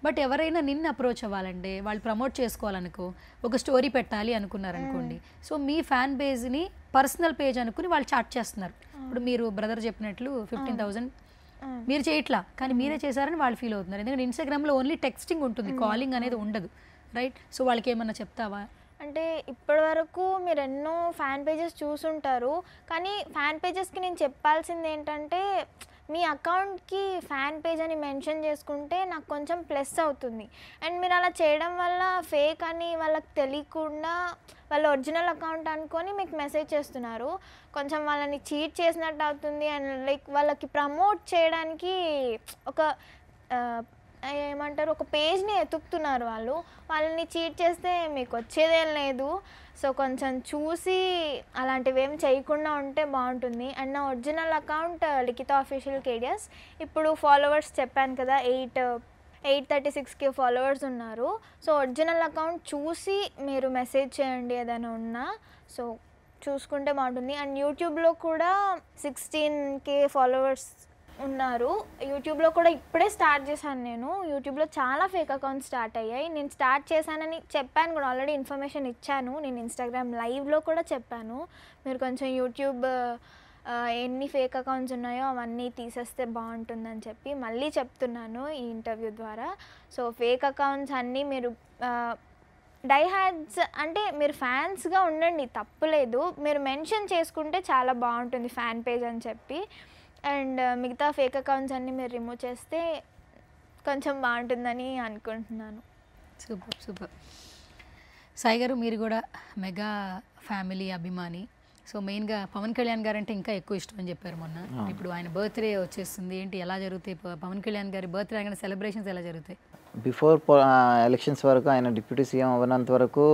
బట్ ఎవరైనా నిన్ను అప్రోచ్ అవ్వాలంటే వాళ్ళు ప్రమోట్ చేసుకోవాలనుకో, ఒక స్టోరీ పెట్టాలి అనుకున్నారనుకోండి, సో మీ ఫ్యాన్ బేస్ని పర్సనల్ పేజ్ అనుకుని వాళ్ళు చాట్ చేస్తున్నారు. ఇప్పుడు మీరు బ్రదర్ చెప్పినట్లు 15,000 మీరు చేయట్లా, కానీ మీరే చేశారని వాళ్ళు ఫీల్ అవుతున్నారు. ఎందుకంటే ఇన్స్టాగ్రామ్లో ఓన్లీ టెక్స్టింగ్ ఉంటుంది, కాలింగ్ అనేది ఉండదు, రైట్? సో వాళ్ళకి ఏమన్నా చెప్తావా? అంటే ఇప్పటి వరకు మీరు ఎన్నో ఫ్యాన్ పేజెస్ చూసుంటారు, కానీ ఫ్యాన్ పేజెస్కి నేను చెప్పాల్సింది ఏంటంటే మీ అకౌంట్కి ఫ్యాన్ పేజ్ అని మెన్షన్ చేసుకుంటే నాకు కొంచెం ప్లస్ అవుతుంది. అండ్ మీరు అలా చేయడం వల్ల ఫేక్ అని వాళ్ళకి తెలియకుండా వాళ్ళ ఒరిజినల్ అకౌంట్ అనుకొని మీకు మెసేజ్ చేస్తున్నారు. కొంచెం వాళ్ళని చీట్ చేసినట్టు అవుతుంది. అండ్ లైక్ వాళ్ళకి ప్రమోట్ చేయడానికి ఒక ఏమంటారు ఒక పేజ్ని ఎతుకుతున్నారు వాళ్ళు. వాళ్ళని చీట్ చేస్తే మీకు వచ్చేదేం లేదు. సో కొంచెం చూసి అలాంటివి ఏం చేయకుండా ఉంటే బాగుంటుంది. అండ్ నా ఒరిజినల్ అకౌంట్ లిఖిత అఫీషియల్ కేడియస్. ఇప్పుడు ఫాలోవర్స్ చెప్పాను కదా 836K ఫాలోవర్స్ ఉన్నారు. సో ఒరిజినల్ అకౌంట్ చూసి మీరు మెసేజ్ చేయండి ఏదైనా ఉన్నా. సో చూసుకుంటే బాగుంటుంది. అండ్ యూట్యూబ్లో కూడా 16K ఫాలోవర్స్ ఉన్నారు. యూట్యూబ్లో కూడా ఇప్పుడే స్టార్ట్ చేశాను నేను. యూట్యూబ్లో చాలా ఫేక్ అకౌంట్స్ స్టార్ట్ అయ్యాయి. నేను స్టార్ట్ చేశానని చెప్పాను కూడా, ఆల్రెడీ ఇన్ఫర్మేషన్ ఇచ్చాను. నేను ఇన్స్టాగ్రామ్ లైవ్లో కూడా చెప్పాను, మీరు కొంచెం యూట్యూబ్ ఎన్ని ఫేక్ అకౌంట్స్ ఉన్నాయో అవన్నీ తీసేస్తే బాగుంటుందని చెప్పి మళ్ళీ చెప్తున్నాను ఈ ఇంటర్వ్యూ ద్వారా. సో ఫేక్ అకౌంట్స్ అన్నీ మీరు డై హ్యాడ్స్ అంటే మీరు ఫ్యాన్స్గా ఉండండి, తప్పులేదు. మీరు మెన్షన్ చేసుకుంటే చాలా బాగుంటుంది ఫ్యాన్ పేజ్ అని చెప్పి. అండ్ మిగతా ఫేక్ అకౌంట్స్ అన్నీ మీరు రిమూవ్ చేస్తే కొంచెం బాగుంటుందని అనుకుంటున్నాను. Super super. సాయి గారు, మీరు కూడా మెగా ఫ్యామిలీ అభిమాని. సో మెయిన్గా పవన్ కళ్యాణ్ గారు అంటే ఇంకా ఎక్కువ ఇష్టం అని చెప్పారు మొన్న. ఇప్పుడు ఆయన బర్త్డే వచ్చేస్తుంది, ఏంటి ఎలా జరుగుతాయి పవన్ కళ్యాణ్ గారి బర్త్డే కానీ సెలబ్రేషన్స్ ఎలా జరుగుతాయి? బిఫోర్ ఎలక్షన్స్ వరకు ఆయన డిప్యూటీ సీఎం అవ్వనంత వరకు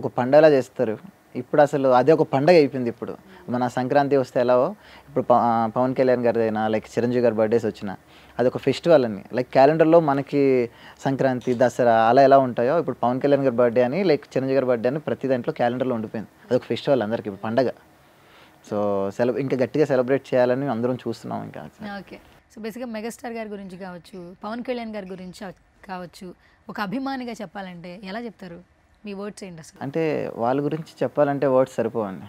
ఒక పండగలా చేస్తారు. ఇప్పుడు అసలు అదే ఒక పండగ అయిపోయింది. ఇప్పుడు మన సంక్రాంతి వస్తే ఎలావో ఇప్పుడు పవన్ కళ్యాణ్ గారి అయినా లైక్ చిరంజీవి గారి బర్త్డేస్ వచ్చినా అదొక ఫెస్టివల్ అని. లైక్ క్యాలెండర్లో మనకి సంక్రాంతి దసరా అలా ఎలా ఉంటాయో ఇప్పుడు పవన్ కళ్యాణ్ గారి బర్త్డే అని లైక్ చిరంజీవి గారి బర్త్డే అని ప్రతి దాంట్లో క్యాలెండర్లో ఉండిపోయింది. అదొక ఫెస్టివల్ అందరికి ఇప్పుడు పండగ. సో ఇంకా గట్టిగా సెలబ్రేట్ చేయాలని అందరం చూస్తున్నాం. ఇంకా ఓకే. సో బేసిక్గా మెగాస్టార్ గారి గురించి కావచ్చు, పవన్ కళ్యాణ్ గారి గురించి కావచ్చు, ఒక అభిమానిగా చెప్పాలంటే ఎలా చెప్తారు? మీ వర్డ్స్ ఏంటి అసలు? అంటే వాళ్ళ గురించి చెప్పాలంటే వర్డ్స్ సరిపోవండి.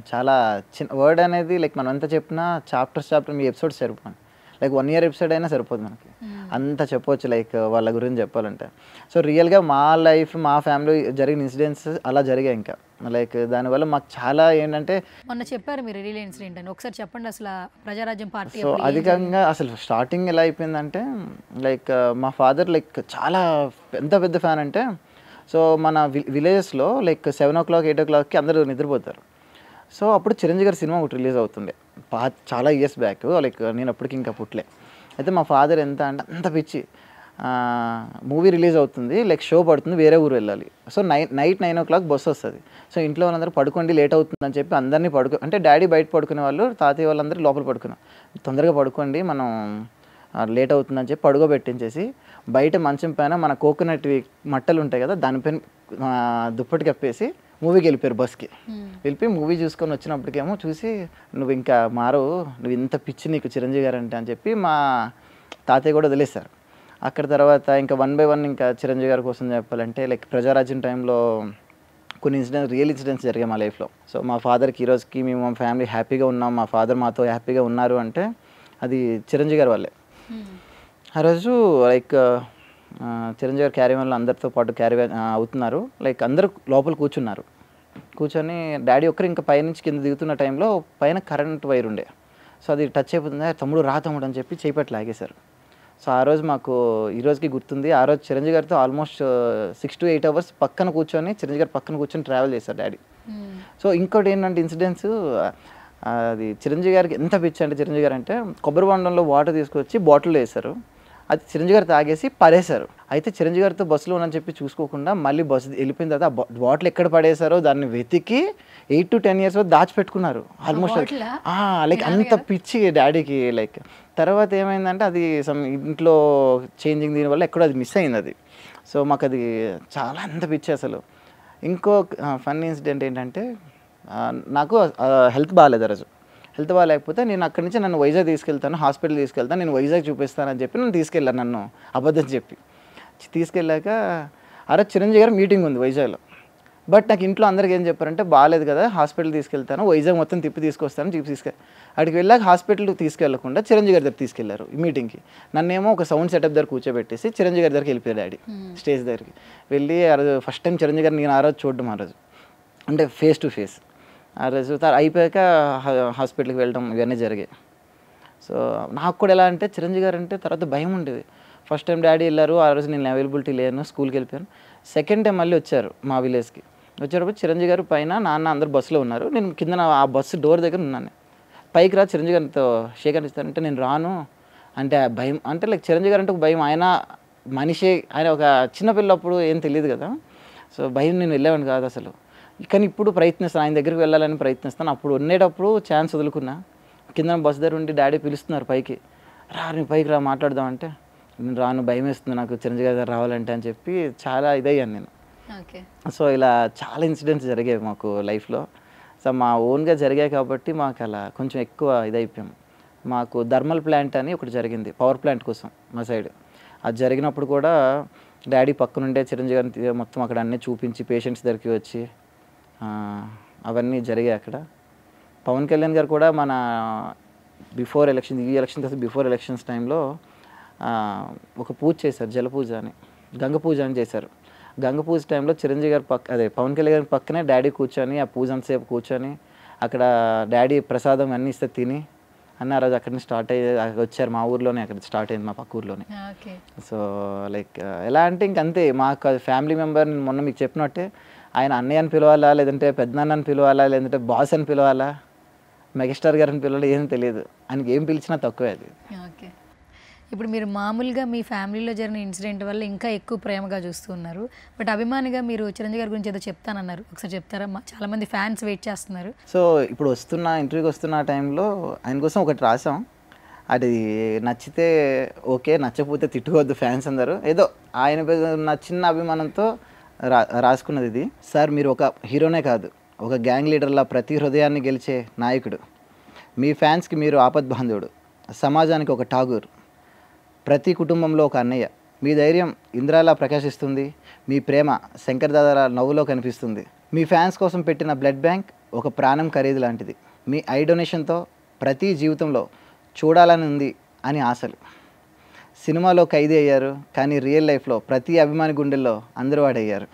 చాలా చిన్న వర్డ్ అనేది లైక్ మనం ఎంత చెప్పినా చాప్టర్ మీ ఎపిసోడ్స్ సరిపోండి. లైక్ 1 year ఎపిసోడ్ అయినా సరిపోదు మనకి, అంత చెప్పవచ్చు లైక్ వాళ్ళ గురించి చెప్పాలంటే. సో రియల్గా మా లైఫ్ మా ఫ్యామిలీ జరిగిన ఇన్సిడెంట్స్ అలా జరిగాయి. ఇంకా లైక్ దానివల్ల మాకు చాలా ఏంటంటే మొన్న చెప్పారు మీరు రియల్ ఇన్సిడెంట్ అని, ఒకసారి చెప్పండి అసలు. ప్రజారాజ్యం పార్టీ సో అధికంగా అసలు స్టార్టింగ్ ఎలా అయిపోయిందంటే లైక్ మా ఫాదర్ లైక్ చాలా ఎంత పెద్ద ఫ్యాన్ అంటే, సో మన విలేజెస్లో లైక్ 7 o'clock 8 o'clockకి అందరూ నిద్రపోతారు. సో అప్పుడు చిరంజీవి గారి సినిమా ఒకటి రిలీజ్ అవుతుండే చాలా ఇయర్స్ బ్యాక్. లైక్ నేను అప్పటికి ఇంకా పుట్టలే. అయితే మా ఫాదర్ ఎంత అంటే అంత పిచ్చి, మూవీ రిలీజ్ అవుతుంది లైక్ షో పడుతుంది, వేరే ఊరు వెళ్ళాలి. సో నైట్ 9 o'clock బస్సు వస్తుంది. సో ఇంట్లో వాళ్ళందరూ పడుకోండి లేట్ అవుతుందని చెప్పి అందరినీ అంటే డాడీ బయట పడుకునే వాళ్ళు, తాతయ్య వాళ్ళందరూ లోపల పడుకున్నారు. తొందరగా పడుకోండి మనం లేట్ అవుతుందని చెప్పి పడుకోబెట్టించేసి బయట మంచం పైన మన కోకోనట్ మట్టలు ఉంటాయి కదా దానిపైన దుప్పటి కప్పేసి మూవీకి వెళ్ళిపోయారు. బస్కి వెళ్ళిపోయి మూవీ చూసుకొని వచ్చినప్పటికేమో చూసి నువ్వు ఇంకా మారవు, నువ్వు ఇంత పిచ్చి నీకు చిరంజీవి గారు అంటే అని చెప్పి మా తాతయ్య కూడా వదిలేశారు. అక్కడ తర్వాత ఇంకా 1 by 1 ఇంకా చిరంజీవి గారి కోసం చెప్పాలంటే లైక్ ప్రజారాజ్యం టైంలో కొన్ని రియల్ ఇన్సిడెంట్స్ జరిగాయి మా లైఫ్లో. సో మా ఫాదర్కి ఈరోజుకి మేము మా ఫ్యామిలీ హ్యాపీగా ఉన్నాం, మా ఫాదర్ మాతో హ్యాపీగా ఉన్నారు అంటే అది చిరంజీవి గారి వల్లే. ఆ రోజు లైక్ చిరంజీవి గారు క్యారీ వల్ల అందరితో పాటు క్యారీ అవుతున్నారు. లైక్ అందరూ లోపల కూర్చున్నారు. కూర్చొని డాడీ ఒక్కరు ఇంకా పైనుంచి కింద దిగుతున్న టైంలో పైన కరెంట్ వైర్ ఉండే. సో అది టచ్ అయిపోతుంది, తమ్ముడు రా తమ్ముడు అని చెప్పి చేపట్టి లాగేశారు. సో ఆ రోజు మాకు ఈ రోజుకి గుర్తుంది. ఆ రోజు చిరంజీవి గారితో ఆల్మోస్ట్ 6 to 8 hours పక్కన కూర్చొని చిరంజీవి గారు పక్కన కూర్చొని ట్రావెల్ చేశారు డాడీ. సో ఇంకోటి ఏంటంటే ఇన్సిడెంట్స్, అది చిరంజీవి గారికి ఎంత పిచ్చి అంటే చిరంజీవి గారు అంటే కొబ్బరి బొండంలో వాటర్ తీసుకొచ్చి బాటిల్లో వేశారు. అది చిరంజీవి గారు తాగేసి పడేశారు. అయితే చిరంజీవి గారితో బస్సులో అని చెప్పి చూసుకోకుండా మళ్ళీ బస్సు వెళ్ళిపోయిన తర్వాత బాటిల్ ఎక్కడ పడేశారో దాన్ని వెతికి 8 to 10 years వరకు దాచిపెట్టుకున్నారు ఆల్మోస్ట్. లైక్ అంత పిచ్చి డాడీకి. లైక్ తర్వాత ఏమైందంటే అది ఇంట్లో చేంజింగ్ దీనివల్ల ఎక్కడో అది మిస్ అయింది అది. సో మాకు అది చాలా అంత పిచ్చి అసలు. ఇంకో ఫన్నీ ఇన్సిడెంట్ ఏంటంటే నాకు హెల్త్ బాగాలేదు ఆ రోజు. హెల్త్ బాగాలేకపోతే నేను అక్కడి నుంచి నన్ను వైజాగ్ తీసుకెళ్తాను, హాస్పిటల్ తీసుకెళ్తాను, నేను వైజాగ్ చూపిస్తానని చెప్పి నన్ను తీసుకెళ్ళాను. నన్ను అబద్ధం చెప్పి తీసుకెళ్ళాక ఆ రోజు చిరంజీవి గారు మీటింగ్ ఉంది వైజాగ్లో. బట్ నాకు ఇంట్లో అందరికీ ఏం చెప్పారంటే బాగాలేదు కదా, హాస్పిటల్ తీసుకెళ్తాను, వైజాగ్ మొత్తం తిప్పి తీసుకొస్తాను అక్కడికి వెళ్ళాక హాస్పిటల్కి తీసుకెళ్లకుండా చిరంజీవి గారి దగ్గర తీసుకెళ్లారు ఈ మీటింగ్కి. నన్నేమో ఒక సౌండ్ సెటప్ దగ్గర కూర్చోబెట్టేసి చిరంజీవి గారి దగ్గరికి వెళ్ళిపోయారు డాడీ. స్టేజ్ దగ్గరికి వెళ్ళి ఆ రోజు ఫస్ట్ టైం చిరంజీవి గారిని నేను ఆ రోజు చూడడం, ఆ రోజు అంటే ఫేస్ టు ఫేస్. ఆ రోజు అయిపోయాక హాస్పిటల్కి వెళ్ళడం ఇవన్నీ జరిగాయి. సో నాకు కూడా ఎలా అంటే చిరంజీవి గారు అంటే తర్వాత భయం ఉండేది. ఫస్ట్ టైం డాడీ వెళ్ళారు, ఆ రోజు నేను అవైలబిలిటీ లేను, స్కూల్కి వెళ్ళిపోయాను. సెకండ్ టైం మళ్ళీ వచ్చారు మా విలేజ్కి. వచ్చేటప్పుడు చిరంజీవి గారు పైన, నాన్న అందరు బస్సులో ఉన్నారు, నేను కింద ఆ బస్సు డోర్ దగ్గర ఉన్నాను. పైకి రా చిరంజీవి గారితో షేక్ ఇస్తానంటే నేను రాను అంటే భయం. అంటే లైక్ చిరంజీవి గారు అంటే ఒక భయం, ఆయన మనిషి, ఆయన ఒక చిన్నపిల్లప్పుడు ఏం తెలియదు కదా. సో భయం, నేను వెళ్ళేవాడిని కాదు అసలు. కానీ ఇప్పుడు ప్రయత్నిస్తాను, ఆయన దగ్గరికి వెళ్ళాలని ప్రయత్నిస్తాను. అప్పుడు ఉండేటప్పుడు ఛాన్స్ వదులుకున్నా. కింద బస్సు దగ్గర ఉండి డాడీ పిలుస్తున్నారు పైకి, రా నేను పైకి రా మాట్లాడదామంటే నేను రాను, భయం వేస్తుంది నాకు చిరంజీవి గారు రావాలంటే అని చెప్పి చాలా ఇదయ్యాను నేను. సో ఇలా చాలా ఇన్సిడెంట్స్ జరిగాయి మాకు లైఫ్లో. సో మా ఓన్గా జరిగాయి కాబట్టి మాకు అలా కొంచెం ఎక్కువ ఇదైపోయాం. మాకు థర్మల్ ప్లాంట్ అని ఒకటి జరిగింది పవర్ ప్లాంట్ కోసం మా సైడ్. అది జరిగినప్పుడు కూడా డాడీ పక్కనుండే చిరంజీవి గారిని మొత్తం అక్కడ అన్నీ చూపించి పేషెంట్స్ దగ్గరికి వచ్చి అవన్నీ జరిగాయి అక్కడ. పవన్ కళ్యాణ్ గారు కూడా మన బిఫోర్ ఎలక్షన్, ఈ ఎలక్షన్ తర్వాత బిఫోర్ ఎలక్షన్స్ టైంలో ఒక పూజ చేశారు, జల పూజ అని, గంగ పూజ అని చేశారు. గంగ పూజ టైంలో చిరంజీవి గారు పవన్ కళ్యాణ్ గారి పక్కనే డాడీ కూర్చొని ఆ పూజ అంతసేపు కూర్చొని అక్కడ డాడీ ప్రసాదం అన్నీ ఇస్తే తిని అన్న ఆ రోజు అక్కడి నుంచి స్టార్ట్ అయ్యి వచ్చారు. మా ఊర్లోనే అక్కడ స్టార్ట్ అయింది, మా పక్క ఊర్లోనే. సో లైక్ ఎలా అంటే ఇంకంతే మాకు ఫ్యామిలీ మెంబర్. మొన్న మీకు చెప్పినట్టే ఆయన అన్నయ్య అని పిలవాలా, లేదంటే పెద్దనాన్న అని పిలవాలా, లేదంటే బాస్ అని పిలవాలా, మెగాస్టార్ గారిని పిలవాలి, ఏం తెలియదు. ఆయనకి ఏం పిలిచినా తక్కువే అది. ఓకే, ఇప్పుడు మీరు మామూలుగా మీ ఫ్యామిలీలో జరిగిన ఇన్సిడెంట్ వల్ల ఇంకా ఎక్కువ ప్రేమగా చూస్తూ ఉన్నారు. బట్ అభిమానిగా మీరు చిరంజీవి గారి గురించి ఏదో చెప్తానన్నారు, ఒకసారి చెప్తారా? చాలామంది ఫ్యాన్స్ వెయిట్ చేస్తున్నారు. సో ఇప్పుడు ఇంటర్వ్యూకి వస్తున్న టైంలో ఆయన కోసం ఒకటి రాసాం. అది నచ్చితే ఓకే, నచ్చకపోతే తిట్టుకోవద్దు ఫ్యాన్స్ అందరూ. ఏదో ఆయన నా చిన్న అభిమానంతో రాసుకున్నది ఇది. సార్ మీరు ఒక హీరోనే కాదు, ఒక గ్యాంగ్ లీడర్లా ప్రతి హృదయాన్ని గెలిచే నాయకుడు. మీ ఫ్యాన్స్కి మీరు ఆపద్బాంధవుడు, సమాజానికి ఒక ఠాగూర్, ప్రతి కుటుంబంలో ఒక అన్నయ్య. మీ ధైర్యం ఇంద్రాలా ప్రకాశిస్తుంది, మీ ప్రేమ శంకర్ దాదాల నవ్వులో కనిపిస్తుంది. మీ ఫ్యాన్స్ కోసం పెట్టిన బ్లడ్ బ్యాంక్ ఒక ప్రాణం ఖరీదు లాంటిది. మీ ఐ డొనేషన్తో ప్రతి జీవితంలో చూడాలని ఉంది అని ఆశలు. సినిమాలో ఖైదీ అయ్యారు, కానీ రియల్ లైఫ్లో ప్రతి అభిమాని గుండెల్లో అందరూ వాడయ్యారు.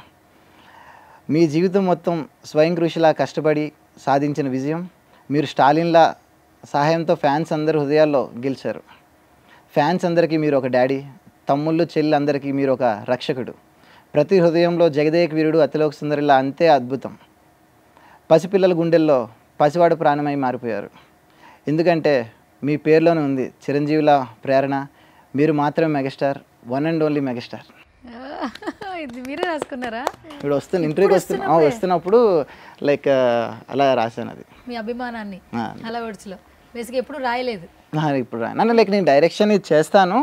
మీ జీవితం మొత్తం స్వయం కృషిలా కష్టపడి సాధించిన విజయం. మీరు స్టాలిన్లా సహాయంతో ఫ్యాన్స్ అందరి హృదయాల్లో గెలిచారు. ఫ్యాన్స్ అందరికీ మీరు ఒక డాడీ, తమ్ముళ్ళు చెల్లి అందరికీ మీరు ఒక రక్షకుడు. ప్రతి హృదయంలో జగదేక వీరుడు, అతిలోక సుందరిలా అంతే అద్భుతం. పసిపిల్లల గుండెల్లో పసివాడు ప్రాణమై మారిపోయారు. ఎందుకంటే మీ పేరులోనే ఉంది చిరంజీవిలా ప్రేరణ. మీరు మాత్రమే megastar, one and only megastar. ఇది మీరే రాసుకున్నారా? ఇప్పుడు ఇంటర్వ్యూకి వస్తున్నప్పుడు లైక్ అలా రాశాను అది, మీ అభిమానాన్ని అలా వర్డ్స్లో. బేసిక్గా ఎప్పుడు రాయలేదు ఇప్పుడు నన్ను లైక్ నేను డైరెక్షన్ ఇది చేస్తాను,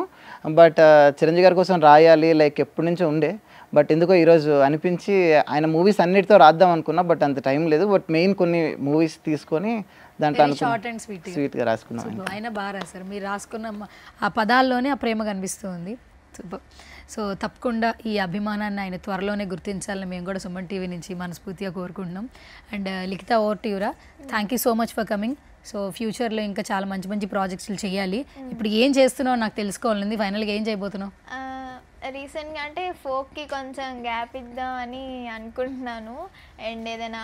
బట్ చిరంజీవి గారి కోసం రాయాలి లైక్ ఎప్పటి నుంచో ఉండే. బట్ ఎందుకో ఈరోజు అనిపించి ఆయన మూవీస్ అన్నిటితో రాద్దాం అనుకున్నా, బట్ అంత టైం లేదు. బట్ మెయిన్ కొన్ని మూవీస్ తీసుకొని దాంట్లో షార్ట్ అండ్ స్వీట్గా రాసుకున్నాం. ఆయన బాగా రాశారు, మీరు రాసుకున్న ఆ పదాల్లోనే ఆ ప్రేమ కనిపిస్తుంది. సూపర్. సో తప్పకుండా ఈ అభిమానాన్ని ఆయన త్వరలోనే గుర్తించాలని మేము కూడా సుమన్ టీవీ నుంచి మనస్ఫూర్తిగా కోరుకుంటున్నాం. అండ్ లిఖిత, ఓవర్ టు యురా. Thank you so much for coming. So ఫ్యూచర్లో ఇంకా చాలా మంచి మంచి ప్రాజెక్ట్స్లు చేయాలి. ఇప్పుడు ఏం చేస్తున్నావు నాకు తెలుసుకోవాలండి. ఫైనల్గా ఏం చేయబోతున్నావు? రీసెంట్గా అంటే ఫోక్కి కొంచెం గ్యాప్ ఇద్దామని అనుకుంటున్నాను. అండ్ ఏదైనా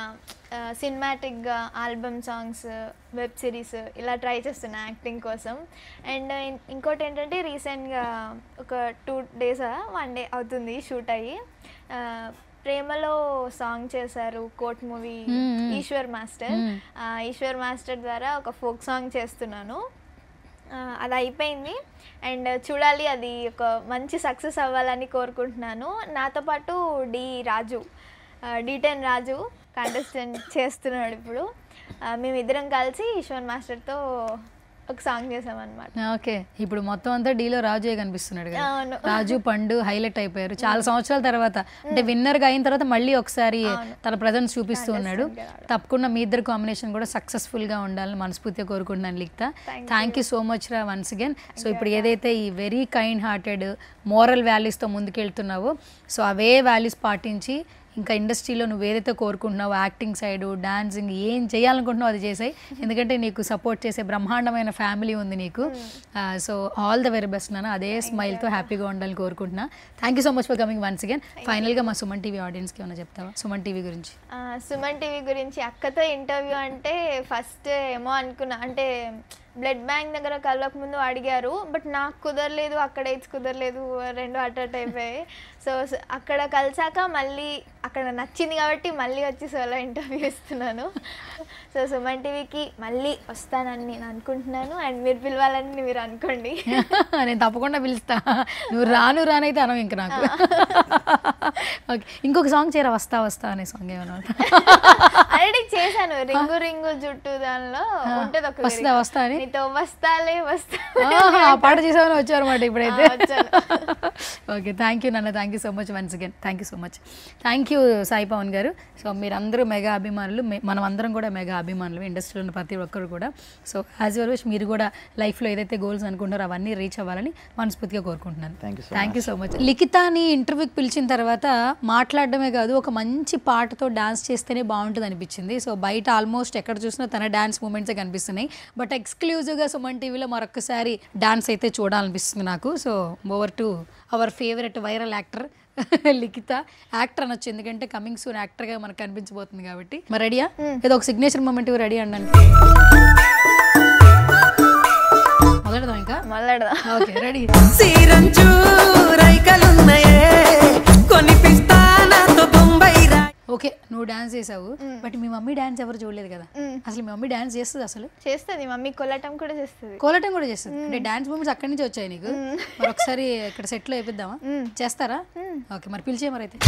సినిమాటిక్గా ఆల్బమ్ సాంగ్స్, వెబ్ సిరీస్ ఇలా ట్రై చేస్తున్నా యాక్టింగ్ కోసం. అండ్ ఇంకోటి ఏంటంటే రీసెంట్గా ఒక 2 days 1 day అవుతుంది షూట్ అయ్యి, ప్రేమలో సాంగ్ చేశారు కోట్ movie Eshwar master. Eshwar master ద్వారా ఒక ఫోక్ సాంగ్ చేస్తున్నాను, అది అయిపోయింది. అండ్ చూడాలి, అది ఒక మంచి సక్సెస్ అవ్వాలని కోరుకుంటున్నాను. నాతో పాటు D10 రాజు కంటెస్టెంట్ చేస్తున్నాడు ఇప్పుడు. మేమిద్దరం కలిసి ఈశ్వర్ మాస్టర్తో ఒక సాంగ్ చేసామన్నమాట. ఓకే, ఇప్పుడు మొత్తం అంతా డీలో రాజు కనిపిస్తున్నాడు కదా. రాజు పండు హైలైట్ అయిపోయారు చాలా సంవత్సరాల తర్వాత. అంటే విన్నర్గా అయిన తర్వాత మళ్ళీ ఒకసారి తన ప్రజెన్స్ చూపిస్తూ ఉన్నాడు. తప్పకుండా మీ ఇద్దరు కాంబినేషన్ కూడా సక్సెస్ఫుల్గా ఉండాలని మనస్ఫూర్తిగా కోరుకుంటున్నాను Likhitha. Thank you so much రా వన్స్ అగైన్. సో ఇప్పుడు ఏదైతే ఈ వెరీ కైండ్ హార్టెడ్ మోరల్ వాల్యూస్తో ముందుకెళ్తున్నావో, సో అవే వాల్యూస్ పాటించి ఇంకా ఇండస్ట్రీలో నువ్వు ఏదైతే కోరుకుంటున్నావు, యాక్టింగ్ సైడు, డాన్సింగ్, ఏం చేయాలనుకుంటున్నావు అది చేసాయి. ఎందుకంటే నీకు సపోర్ట్ చేసే బ్రహ్మాండమైన ఫ్యామిలీ ఉంది నీకు. So all the very best నాన్న. అదే స్మైల్తో హ్యాపీగా ఉండాలని కోరుకుంటున్నా. Thank you so much for coming once again. ఫైనల్గా మా సుమన్ టీవీ ఆడియన్స్కి ఏమైనా చెప్తావా సుమన్ టీవీ గురించి? సుమన్ టీవీ గురించి అక్కతో ఇంటర్వ్యూ అంటే ఫస్ట్ ఏమో అనుకున్నా, అంటే బ్లడ్ బ్యాంక్ దగ్గర కలవక ముందు అడిగారు, బట్ నాకు కుదరలేదు, అక్కడ ఏది కుదరలేదు, 2 అటెండ్ అయిపోయాయి. సో అక్కడ కలిసాక మళ్ళీ అక్కడ నచ్చింది కాబట్టి మళ్ళీ వచ్చి సోలో ఇంటర్వ్యూ ఇస్తున్నాను. సో సుమన్ టీవీకి మళ్ళీ వస్తానని నేను అనుకుంటున్నాను. అండ్ మీరు పిలవాలని మీరు అనుకోండి. నేను తప్పకుండా పిలుస్తా. నువ్వు రానైతే అనవు ఇంక నాకు. ఓకే, ఇంకొక సాంగ్ చేయరా, వస్తా వస్తా అనే సాంగ్ ఏమన్నా? ఆల్రెడీ చేశాను, రింగు రింగు జుట్టు, దానిలో ఉంటుంది ఒక వస్తా వస్తా అని. వస్తాలే వస్తా పాట చేసామని వచ్చారు అన్నమాట ఇప్పుడైతే. ఓకే, థ్యాంక్ యూ నాన్న. Thank you so much once again. Thank you so much. Thank you Sai Pavan garu. So మీరందరూ మెగా అభిమానులు, మనం అందరం కూడా మెగా అభిమానులు, ఇండస్ట్రీలో ఉన్న ప్రతి ఒక్కరు కూడా. సో యాజ్ యువర్ విష్, మీరు కూడా లైఫ్లో ఏదైతే గోల్స్ అనుకుంటారో అవన్నీ రీచ్ అవ్వాలని మనస్ఫూర్తిగా కోరుకుంటున్నాను. Thank you so much. లిఖితాని ఇంటర్వ్యూకి పిలిచిన తర్వాత మాట్లాడడమే కాదు, ఒక మంచి పాటతో డాన్స్ చేస్తేనే బాగుంటుంది అనిపించింది. సో బయట ఆల్మోస్ట్ ఎక్కడ చూసినా తన డాన్స్ మూమెంట్సే కనిపిస్తున్నాయి, బట్ ఎక్స్క్లూజివ్గా సుమన్ టీవీలో మరొకసారి డాన్స్ అయితే చూడాలనిపిస్తుంది నాకు. So over to our favourite viral actor Likhita. Actor అనొచ్చు, ఎందుకంటే కమింగ్ సూన్ యాక్టర్గా మనకు కనిపించబోతుంది కాబట్టి. మరి రెడీయా? ఏదో ఒక సిగ్నేచర్ మూమెంట్ రెడీ అండి. మొదలెడదాం ఇంకా? మొదలెడదాం. Okay, ready. ఓకే, నువ్వు డాన్స్ చేసావు, బట్ మీ మమ్మీ డాన్స్ ఎవరు చూడలేదు కదా. అసలు మీ మమ్మీ డాన్స్ చేస్తుంది? అసలు చేస్తుంది, మమ్మీ కోలాటం కూడా చేస్తుంది. కోలాటం కూడా చేస్తుంది, అంటే డాన్స్ మూమెంట్స్ అక్కడి నుంచి వచ్చాయి నీకు. మరి ఒకసారి ఇక్కడ సెట్ లో వేపిద్దామా? చేస్తారా? ఓకే, మరి పిలిచే మరి అయితే.